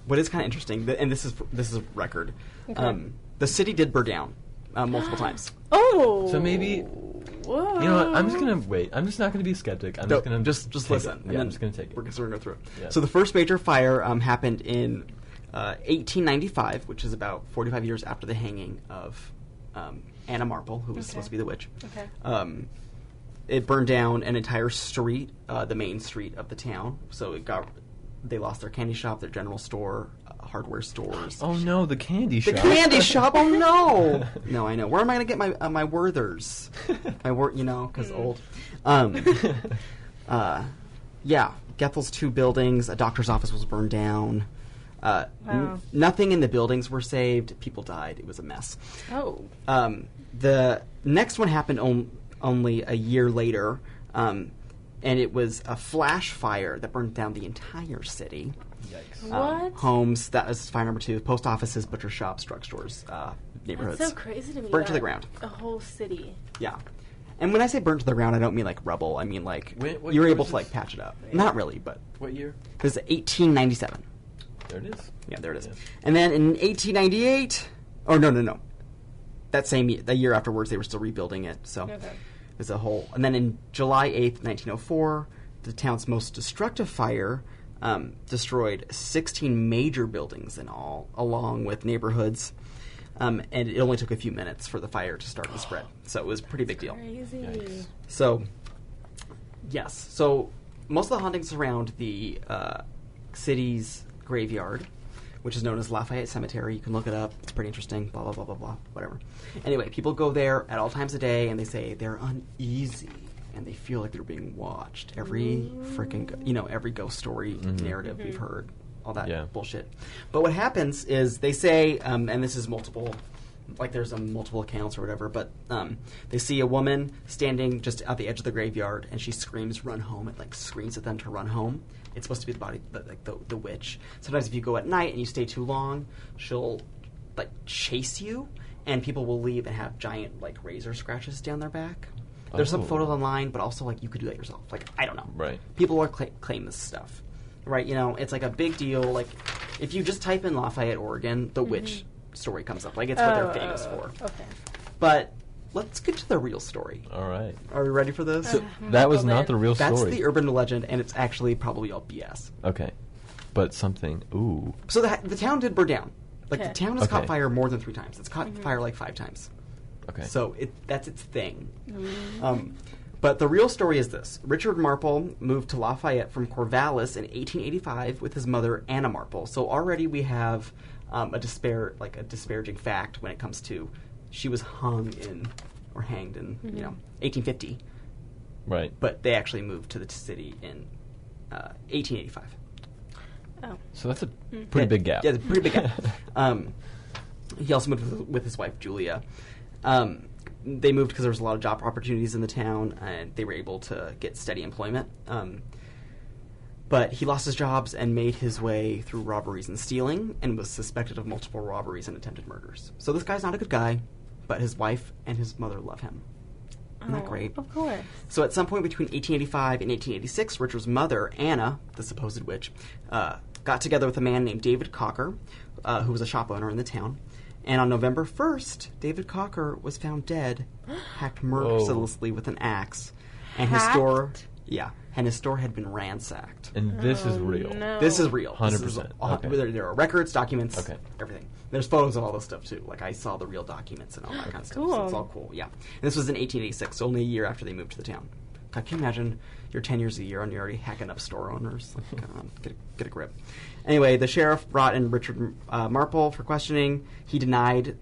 what is kind of interesting, and this is a record. Okay. The city did burn down multiple times. Oh. So maybe Whoa. you know what? I'm just gonna wait. I'm just not gonna be a skeptic. I'm just gonna just take listen. it. Yeah, I'm just gonna take it. We're gonna go through it. Yeah. So the first major fire happened in 1895, which is about 45 years after the hanging of Anna Marple, who was Okay. supposed to be the witch. Okay. It burned down an entire street, the main street of the town. So they lost their candy shop, their general store, hardware stores. Oh no, the candy The shop. candy shop! Oh no! No, I know. Where am I going to get my Werthers? Because old. Yeah, Gethel's 2 buildings. A doctor's office was burned down. Wow. Nothing in the buildings were saved. People died. It was a mess. Oh. The next one happened only a year later. and it was a flash fire that burned down the entire city. Yikes. What? Homes, that was fire number 2. Post offices, butcher shops, drugstores, neighborhoods. That's so crazy to me. Burnt to that the ground. A whole city. Yeah. And when I say burnt to the ground, I don't mean like rubble. I mean like What you're year able was to like this? patch it up. Not really, but What year? this is 1897. There it is. Yeah, there it is. Yeah. And then in 1898, oh no, that same year, the year afterwards, they were still rebuilding it. So Okay. there's a whole. And then in July 8th, 1904, the town's most destructive fire destroyed 16 major buildings in all, along with neighborhoods. And it only took a few minutes for the fire to start to spread. So it was a pretty big deal. Crazy. Yikes. So, yes. So most of the hauntings surround the city's graveyard, which is known as Lafayette Cemetery. You can look it up. It's pretty interesting. Blah, blah, blah, blah, blah. Whatever. Anyway, people go there at all times of day, and they say they're uneasy, and they feel like they're being watched. Every freaking, every ghost story narrative we've heard. All that bullshit. But what happens is they say, and this is multiple, like there's multiple accounts or whatever, but they see a woman standing just at the edge of the graveyard, and she screams, "Run home!" It like screams at them to run home. It's supposed to be the body, like the witch. Sometimes if you go at night and you stay too long, she'll like chase you, and people will leave and have giant like razor scratches down their back. There's some photos online, but also like you could do that yourself. Like I don't know. Right. People are claim this stuff. Right, it's like a big deal. Like, if you just type in Lafayette, Oregon, the witch story comes up. Like, it's what they're famous for. Okay. But let's get to the real story. All right. Are we ready for this? So that was not the real That's story. the urban legend, and it's actually probably all BS. Okay. But something. Ooh. So the town did burn down. Like, the town has caught Okay. fire more than 3 times. It's caught fire like 5 times. Okay. So that's its thing. But the real story is this. Richard Marple moved to Lafayette from Corvallis in 1885 with his mother, Anna Marple. So already we have a disparaging fact when it comes to she was hanged in 1850. Right. But they actually moved to the city in 1885. Oh. So that's a pretty big gap. Yeah, it's a pretty big gap. He also moved with his wife, Julia. They moved because there was a lot of job opportunities in the town, and they were able to get steady employment. But he lost his jobs and made his way through robberies and stealing, and was suspected of multiple robberies and attempted murders. So this guy's not a good guy, but his wife and his mother love him. Isn't that great? Of course. So at some point between 1885 and 1886, Richard's mother, Anna, the supposed witch, got together with a man named David Cocker, who was a shop owner in the town. And on November 1st, David Cocker was found dead, hacked mercilessly with an axe. And his store had been ransacked. And this is real. No. This is real. 100%. Okay. There are records, documents, Okay. everything. There's photos of all this stuff, too. Like, I saw the real documents and all that kind of stuff. So Cool. it's all cool, yeah. And this was in 1886, so only a year after they moved to the town. God, can you imagine you're 10 years a year and you're already hacking up store owners? Like, come on, get a grip. Anyway, the sheriff brought in Richard Marple for questioning. He denied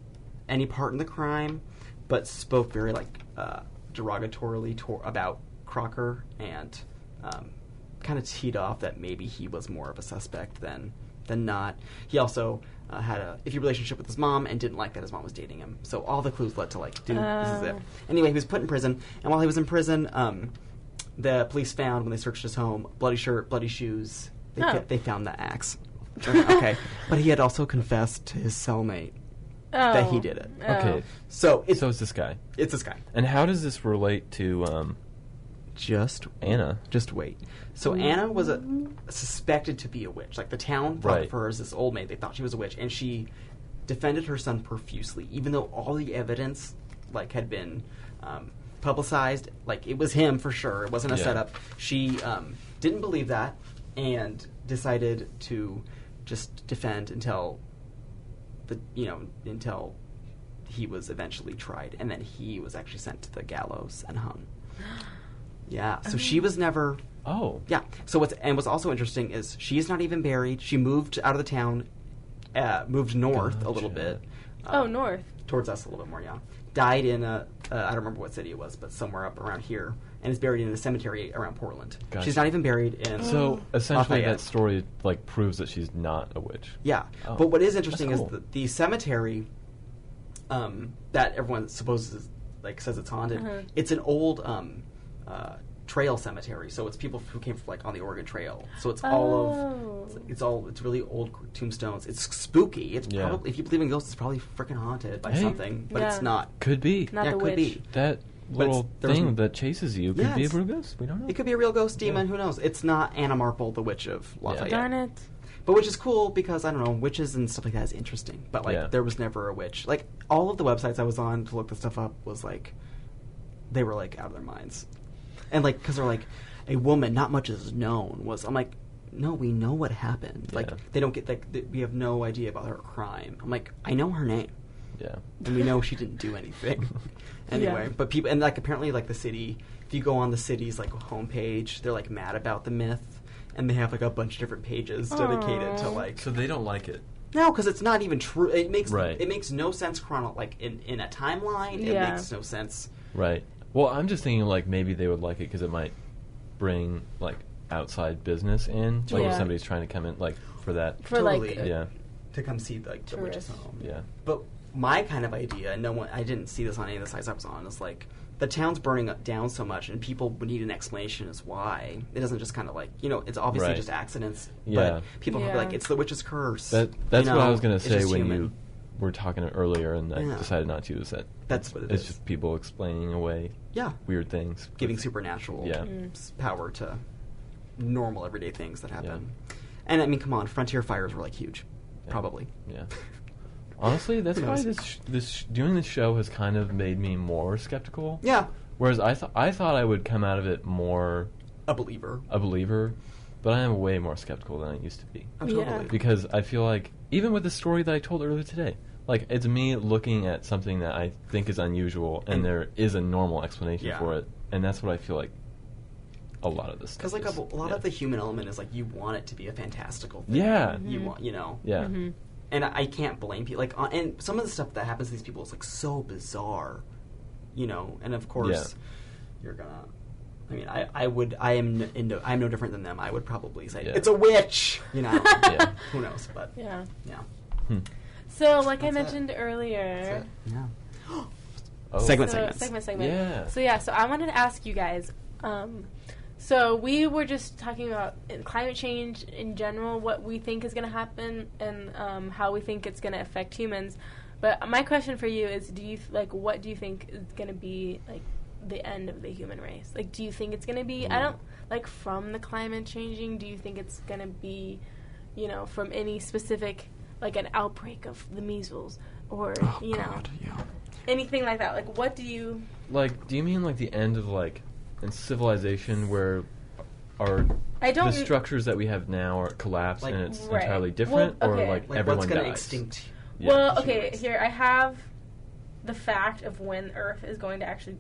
any part in the crime, but spoke very, derogatorily about Crocker and kind of teed off that maybe he was more of a suspect than not. He also had a iffy relationship with his mom and didn't like that his mom was dating him. So all the clues led to dude, this is it. Anyway, he was put in prison, and while he was in prison, the police found, when they searched his home, bloody shirt, bloody shoes. They found the axe. Okay, but he had also confessed to his cellmate that he did it. Okay. So it's this guy. It's this guy. And how does this relate to Just Anna? Just wait. So Anna was suspected to be a witch. Like, the town thought of her as this old maid. They thought she was a witch, and she defended her son profusely, even though all the evidence had been publicized. Like, it was him for sure. It wasn't a setup. She didn't believe that and decided to just defend until he was eventually tried, and then he was actually sent to the gallows and hung. Yeah, so she was never. Oh. Yeah. So what's also interesting is she is not even buried. She moved out of the town, moved north a little bit. North. Towards us a little bit more, yeah. Died in I don't remember what city it was, but somewhere up around here, and is buried in a cemetery around Portland. Gotcha. She's not even buried in. So essentially, Lafayette. that story proves that she's not a witch. Yeah, Oh, but what is interesting that's cool. is the cemetery that everyone supposes says it's haunted. It's an old trail cemetery. So it's people who came from, like, on the Oregon Trail. So it's all of it's really old tombstones. It's spooky. It's probably, if you believe in ghosts, it's probably freaking haunted by something, but it's not. Could be. Not the could witch. be. That little thing that chases you could be a real ghost. We don't know. It could be a real ghost demon. Who knows? It's not Anna Marple, the witch of Lafayette. Darn it. But which is cool because, I don't know, witches and stuff like that is interesting. But, like, there was never a witch. Like, all of the websites I was on to look this stuff up was, like, they were, like, out of their minds. And, like, because they're like, a woman, not much is known, I'm like, no, we know what happened. Yeah. Like, they don't get, like, we have no idea about her crime. I'm like, I know her name. Yeah. And we know she didn't do anything. Anyway, but people, and, like, apparently, like, the city, if you go on the city's, like, homepage, they're, like, mad about the myth. And they have, like, a bunch of different pages dedicated to, like... So they don't like it. No, because it's not even true. It makes Right. it makes no sense like, in a timeline. It makes no sense. Right. Well, I'm just thinking, like, maybe they would like it because it might bring, like, outside business in. Like, if somebody's trying to come in, like, for that. For, Totally. like... To come see, like, the witch's Tourists. home. Yeah. But my kind of idea, I didn't see this on any of the sites I was on, is, like, the town's burning down so much, and people would need an explanation as why. It doesn't just kind of, like, it's obviously just accidents. Yeah. But people would be like, it's the witch's curse. That's what I was going to say when human. you were talking earlier, and I decided not to. Is that that's what it's just people explaining away weird things. Giving supernatural power to normal everyday things that happen. Yeah. And, I mean, come on, frontier fires were, like, huge. Yeah. Probably. Yeah. Honestly, that's why doing this show has kind of made me more skeptical. Yeah. Whereas I thought I would come out of it more a believer, but I am way more skeptical than I used to be. Oh, totally. Because I feel like even with the story that I told earlier today, like, it's me looking at something that I think is unusual, and there is a normal explanation for it, and that's what I feel like a lot of this stuff. Because, like, a lot of the human element is, like, you want it to be a fantastical thing. Yeah. You want, Yeah. Mm-hmm. And I can't blame people. Like, and some of the stuff that happens to these people is, like, so bizarre, And of course, you're gonna. I mean, I'm no different than them. I would probably say it's a witch, Who knows? But yeah. So, like I mentioned earlier, segment. Yeah. So I wanted to ask you guys. So we were just talking about climate change in general, what we think is going to happen, and how we think it's going to affect humans. But my question for you is, what do you think is going to be, like, the end of the human race? Like, do you think it's going to be, from the climate changing, do you think it's going to be, from any specific, like, an outbreak of the measles, or, anything like that? Like, what do you... Like, do you mean, like, the end of, like... in civilization where the structures that we have now are collapsed, like, and it's entirely different, or like everyone what's gonna dies? Extinct? Yeah. Well, okay, here I have the fact of when Earth is going to actually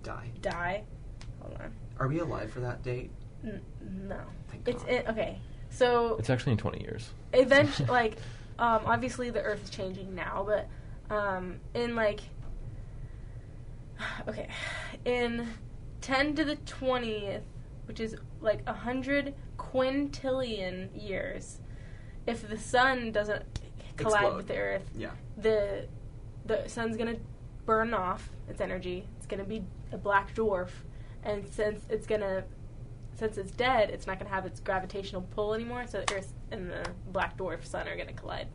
die. Hold on. Are we alive for that date? No. Okay. So it's actually in 20 years. Eventually, obviously the Earth is changing now, but in 10 to the 20th, which is like 100 quintillion years, if the sun doesn't collide with the Earth, the sun's going to burn off its energy. It's going to be a black dwarf, and since it's dead, it's not going to have its gravitational pull anymore, so the Earth and the black dwarf sun are going to collide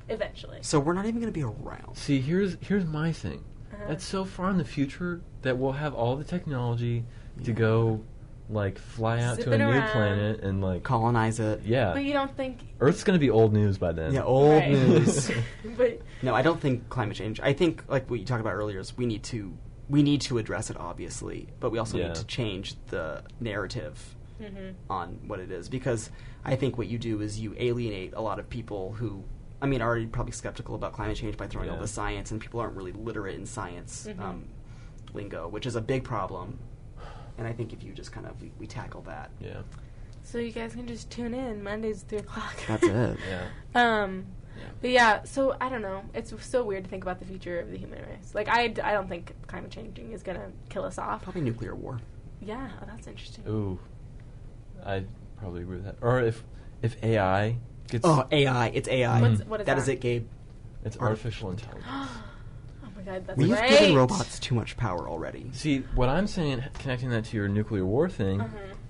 eventually. So we're not even going to be around. See, here's my thing. That's so far in the future that we'll have all the technology to go, like, fly out to a new planet and, like... colonize it. Yeah. But you don't think... Earth's going to be old news by then. Yeah, old news. But no, I don't think climate change... I think, like what you talked about earlier, is we need to address it, obviously, but we also need to change the narrative on what it is. Because I think what you do is you alienate a lot of people who... I mean, are already probably skeptical about climate change by throwing all the science, and people aren't really literate in science lingo, which is a big problem. And I think if you just kind of we tackle that, so you guys can just tune in Mondays at 3:00. That's it. But yeah, so I don't know. It's so weird to think about the future of the human race. Like I don't think climate changing is gonna kill us off. Probably nuclear war. Yeah, that's interesting. Ooh, I probably agree with that. Or if AI gets... AI. It's AI. What is that is it, Gabe. It's artificial intelligence. Oh my god, that's We've right. given robots too much power already. See, what I'm saying, connecting that to your nuclear war thing,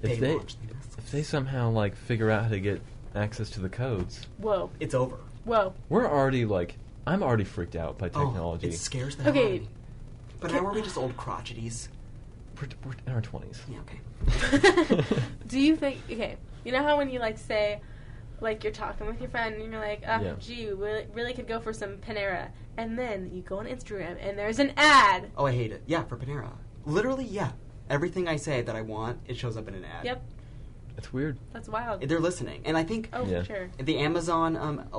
if they launch the missiles. if they somehow like figure out how to get access to the codes, Whoa. It's over. Whoa. we're already like, I'm already freaked out by technology. Oh, it scares the hell out Okay. of me. But now are we just old crotcheties? We're in our 20s. Yeah, okay. Do you think, okay, you know how when you like say, like you're talking with your friend and you're like, Yeah. gee, we really could go for some Panera. And then you go on Instagram and there's an ad. Oh, I hate it. Yeah, for Panera. Literally, yeah. Everything I say that I want, it shows up in an ad. Yep, It's weird. that's wild. They're listening. And I think Oh, Yeah. for sure. the Amazon,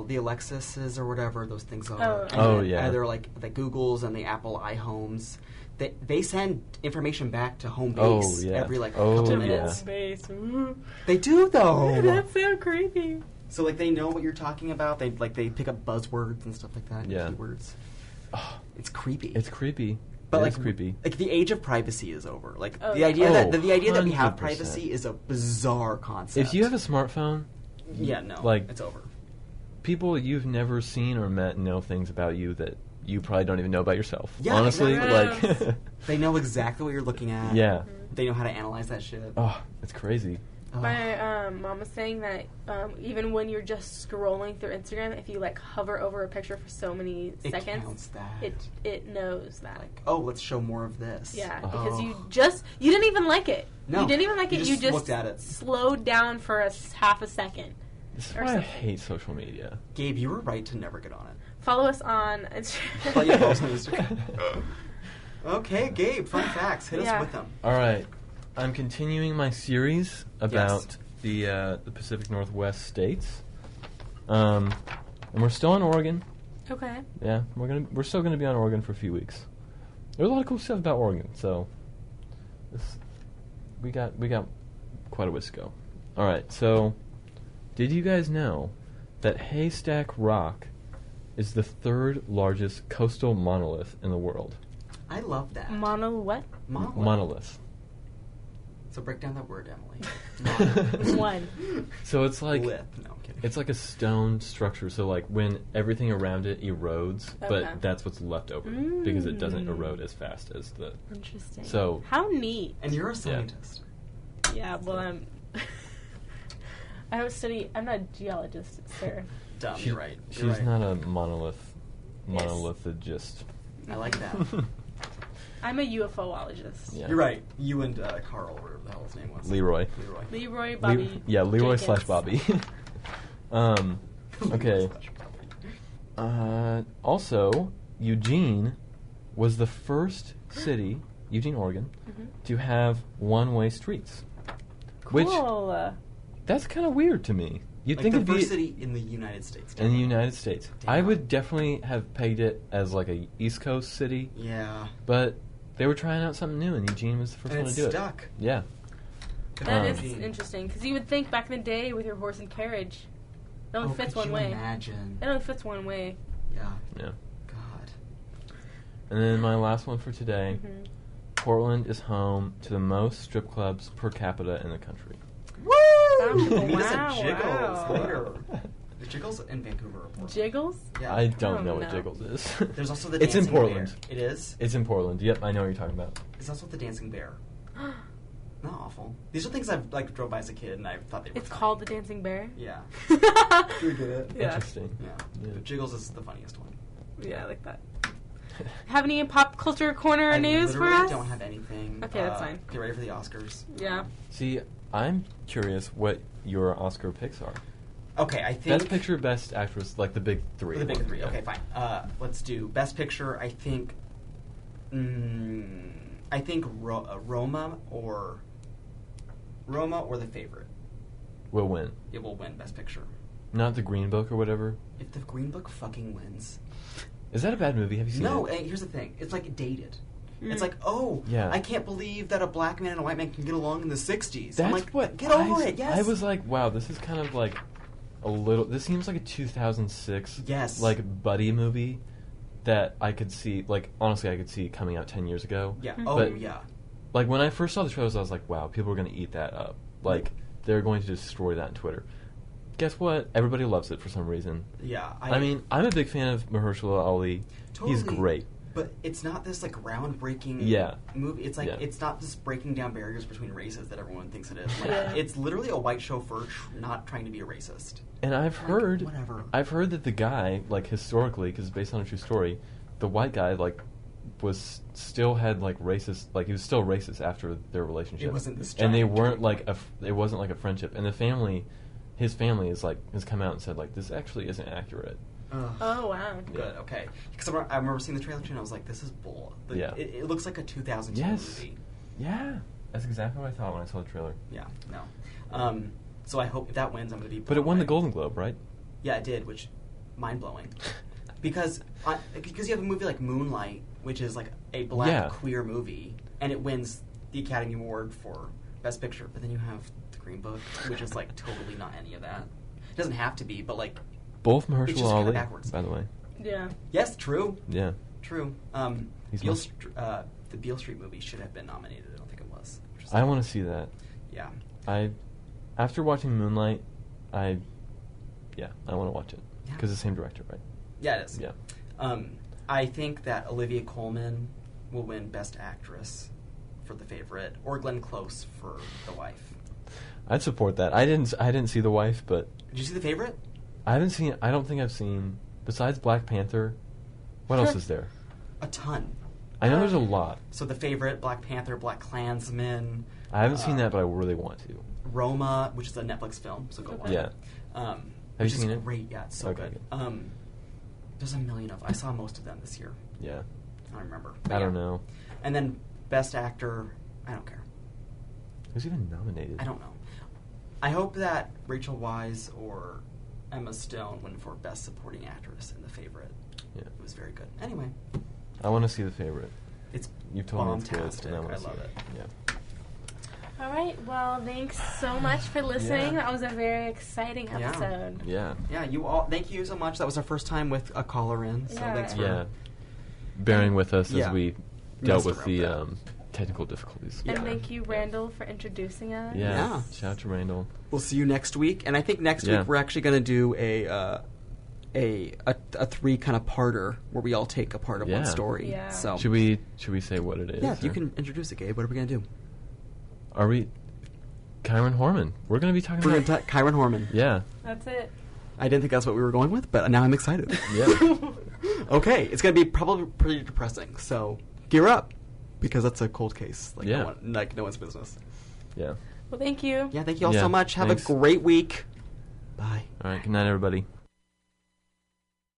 the Alexises or whatever those things are. Oh, and Oh, then yeah. They're like the Googles and the Apple iHomes. They send information back to home Oh, base yeah. every like Oh, couple yeah. minutes. Space. Ooh. They do though. That's so creepy. So like they know what you're talking about. They pick up buzzwords and stuff like that. Yeah. Keywords. Oh, It's creepy. it's creepy. But It like is creepy. Like the age of privacy is over. Like Oh, the yeah. idea Oh, the idea that we have 100%. privacy is a bizarre concept. If you have a smartphone, yeah, no, like- it's over. people you've never seen or met know things about you that you probably don't even know about yourself. Yeah, Honestly, exactly. like, They know exactly what you're looking at. yeah. They know how to analyze that shit. Oh, it's crazy. Ugh. My mom was saying that even when you're just scrolling through Instagram, if you like hover over a picture for so many It seconds, counts that. it knows that. Like, oh, let's show more of this. Yeah, Oh. because you didn't even like it. No, you didn't even like you it. just You just looked at it. slowed down for half a second. This is Or why I something. hate social media. Gabe, you were right to never get on it. Follow us on Oh, yeah, follow us on Instagram. Instagram. Okay, Gabe, fun facts. Hit Yeah. us with them. All right, I'm continuing my series about the Pacific Northwest states, and we're still in Oregon. Okay. Yeah, we're still gonna be on Oregon for a few weeks. There's a lot of cool stuff about Oregon, so we got quite a ways to go. All right, so did you guys know that Haystack Rock is the third largest coastal monolith in the world? I love that. Mono what? Monolith. Monolith. So break down that word, Emily. One. So it's like Lith. No, I'm kidding. it's like a stone structure. So like when everything around it erodes, Okay. but that's what's left over because it doesn't Mm. erode as fast as the. Interesting. So- how neat. And you're a scientist. Yeah. Well, I don't study. I'm not a geologist, sir. Dumb. She- You're right. She's You're right. not a Yes. monolithologist. I like that. I'm a UFOologist. Yeah. You're right. You and Carl, whatever the hell his name was. Leroy. Leroy. Leroy Bobby. Leroy Jenkins. / Bobby. Okay. Also, Eugene was the first city, Eugene, Oregon, Mhm. to have one-way streets. Which Cool. that's kind of weird to me. You'd Like think the it'd be first city in the United States. in the United States. Damn. I would definitely have pegged it as like a East Coast city, Yeah. but they were trying out something new, and Eugene was the first And one it to do stuck. it. Yeah. That is Eugene. interesting because you would think back in the day with your horse and carriage, it only fits could one you way. Imagine. It only fits one way. Yeah. Yeah. God. And then my last one for today. Mhm. Portland is home to the most strip clubs per capita in the country. Woo! Wow, Meet us at Jiggles wow. later. The Jiggles in Vancouver. or Portland? Jiggles? Yeah. I don't Oh, know what no. Jiggles is. There's also the It's in Dancing Portland. Bear. It is? It's in Portland. Yep, I know what you're talking about. It's also the Dancing Bear. Not awful. These are things I've like drove by as a kid and I thought they were It's funny. called the Dancing Bear? Yeah. You get it? Yeah. Interesting. Yeah. Yeah. The Jiggles is the funniest one. Yeah, I like that. Have any pop culture corner I news for literally us? don't have anything. Okay, that's fine. Get ready for the Oscars. Yeah. See, I'm curious what your Oscar picks are. Okay, I think Best Picture, Best Actress, like the big three. the big ones, three. yeah. Okay, fine. Let's do Best Picture. I think. I think Roma or The Favorite. Will win. It will win Best Picture. Not the Green Book or whatever. If the Green Book fucking wins. Is that a bad movie? Have you seen No, it? here's the thing. It's like dated. Mm. It's like, oh, Yeah. I can't believe that a black man and a white man can get along in the 60s. That's I'm like, what get over it, yes. I was like, wow, this is kind of like a little. This seems like a 2006 Yes. like buddy movie that I could see. Like honestly, I could see coming out 10 years ago. Yeah. Mhm. Oh, But- yeah. Like when I first saw the trailers, I was like, wow, people are going to eat that up. Like they're going to destroy that on Twitter. Guess what? Everybody loves it for some reason. Yeah. I mean, I'm a big fan of Mahershala Ali. He's Totally. great. But it's not this like groundbreaking movie. It's like it's not just breaking down barriers between races that everyone thinks it is. Like, it's literally a white chauffeur not trying to be a racist. And I've heard, whatever. I've heard that the guy, like historically, because it's based on a true story, the white guy like was still had like racist, like he was still racist after their relationship. It wasn't this. And they weren't like it wasn't like a friendship. And the family, his family is like has come out and said like this actually isn't accurate. Oh wow! Good, okay. Because I remember seeing the trailer too, and I was like, "This is bull." It looks like a 2002 movie. Yeah, that's exactly what I thought when I saw the trailer. Yeah, no. So I hope if that wins, I'm going to be. But it won the Golden Globe, right? Yeah, it did, which mind blowing. because you have a movie like Moonlight, which is like a black queer movie, and it wins the Academy Award for Best Picture. But then you have The Green Book, which is like totally not any of that. It doesn't have to be, but like. Both Mahershala It's just Ali, backwards. by the way. Yeah. Yes, true. Yeah. True. He's the Beale Street movie should have been nominated. I don't think it was. I want to see that. Yeah. After watching Moonlight, I want to watch it because the same director, right? Yeah, it is. Yeah. I think that Olivia Colman will win Best Actress for The Favorite, or Glenn Close for The Wife. I'd support that. I didn't see The Wife, but Did you see The Favorite? I don't think I've seen, besides Black Panther, what else is there? A ton. I know there's a lot. So The Favorite, Black Panther, Black Klansman. I haven't seen that, but I really want to. Roma, which is a Netflix film, so go watch Yeah. it. Have Which you is seen it? great. Yeah, it's so Okay, good. There's a million of. I saw most of them this year. Yeah. I don't remember. I don't know. And then Best Actor, I don't care. Who's even nominated? I don't know. I hope that Rachel Weisz or Emma Stone win for Best Supporting Actress in The Favorite. Yeah. It was very good. Anyway, I want to see The Favorite. it's You've told me it's good, fantastic. and I want I to see love it. Yeah. All right. Well, thanks so much for listening. Yeah. That was a very exciting Yeah. episode. Yeah. Yeah, you all. Thank you so much. That was our first time with a caller in. So Yeah. thanks for. Yeah. Bearing with us Yeah. as we dealt Messed with the around with technical difficulties. Yeah. And thank you, Randall, for introducing us. Yeah. Yeah. Shout out to Randall. We'll see you next week, and I think next Yeah. week we're actually going to do a three kind of parter where we all take a part of Yeah. one story. Yeah. So Should we say what it is? Yeah, you or- can introduce it, Gabe. What are we going to do? Are we? Kyron Horman. We're going to be talking We're about. going to Kyron Horman. Yeah. That's it. I didn't think that's what we were going with, but now I'm excited. Yeah. Okay, it's going to be probably pretty depressing. So gear up, because that's a cold case. Like Yeah. no one's business. Yeah. Well, thank you. Yeah, thank you all Yeah, so much. Have thanks. a great week. Bye. All right. Good night, everybody.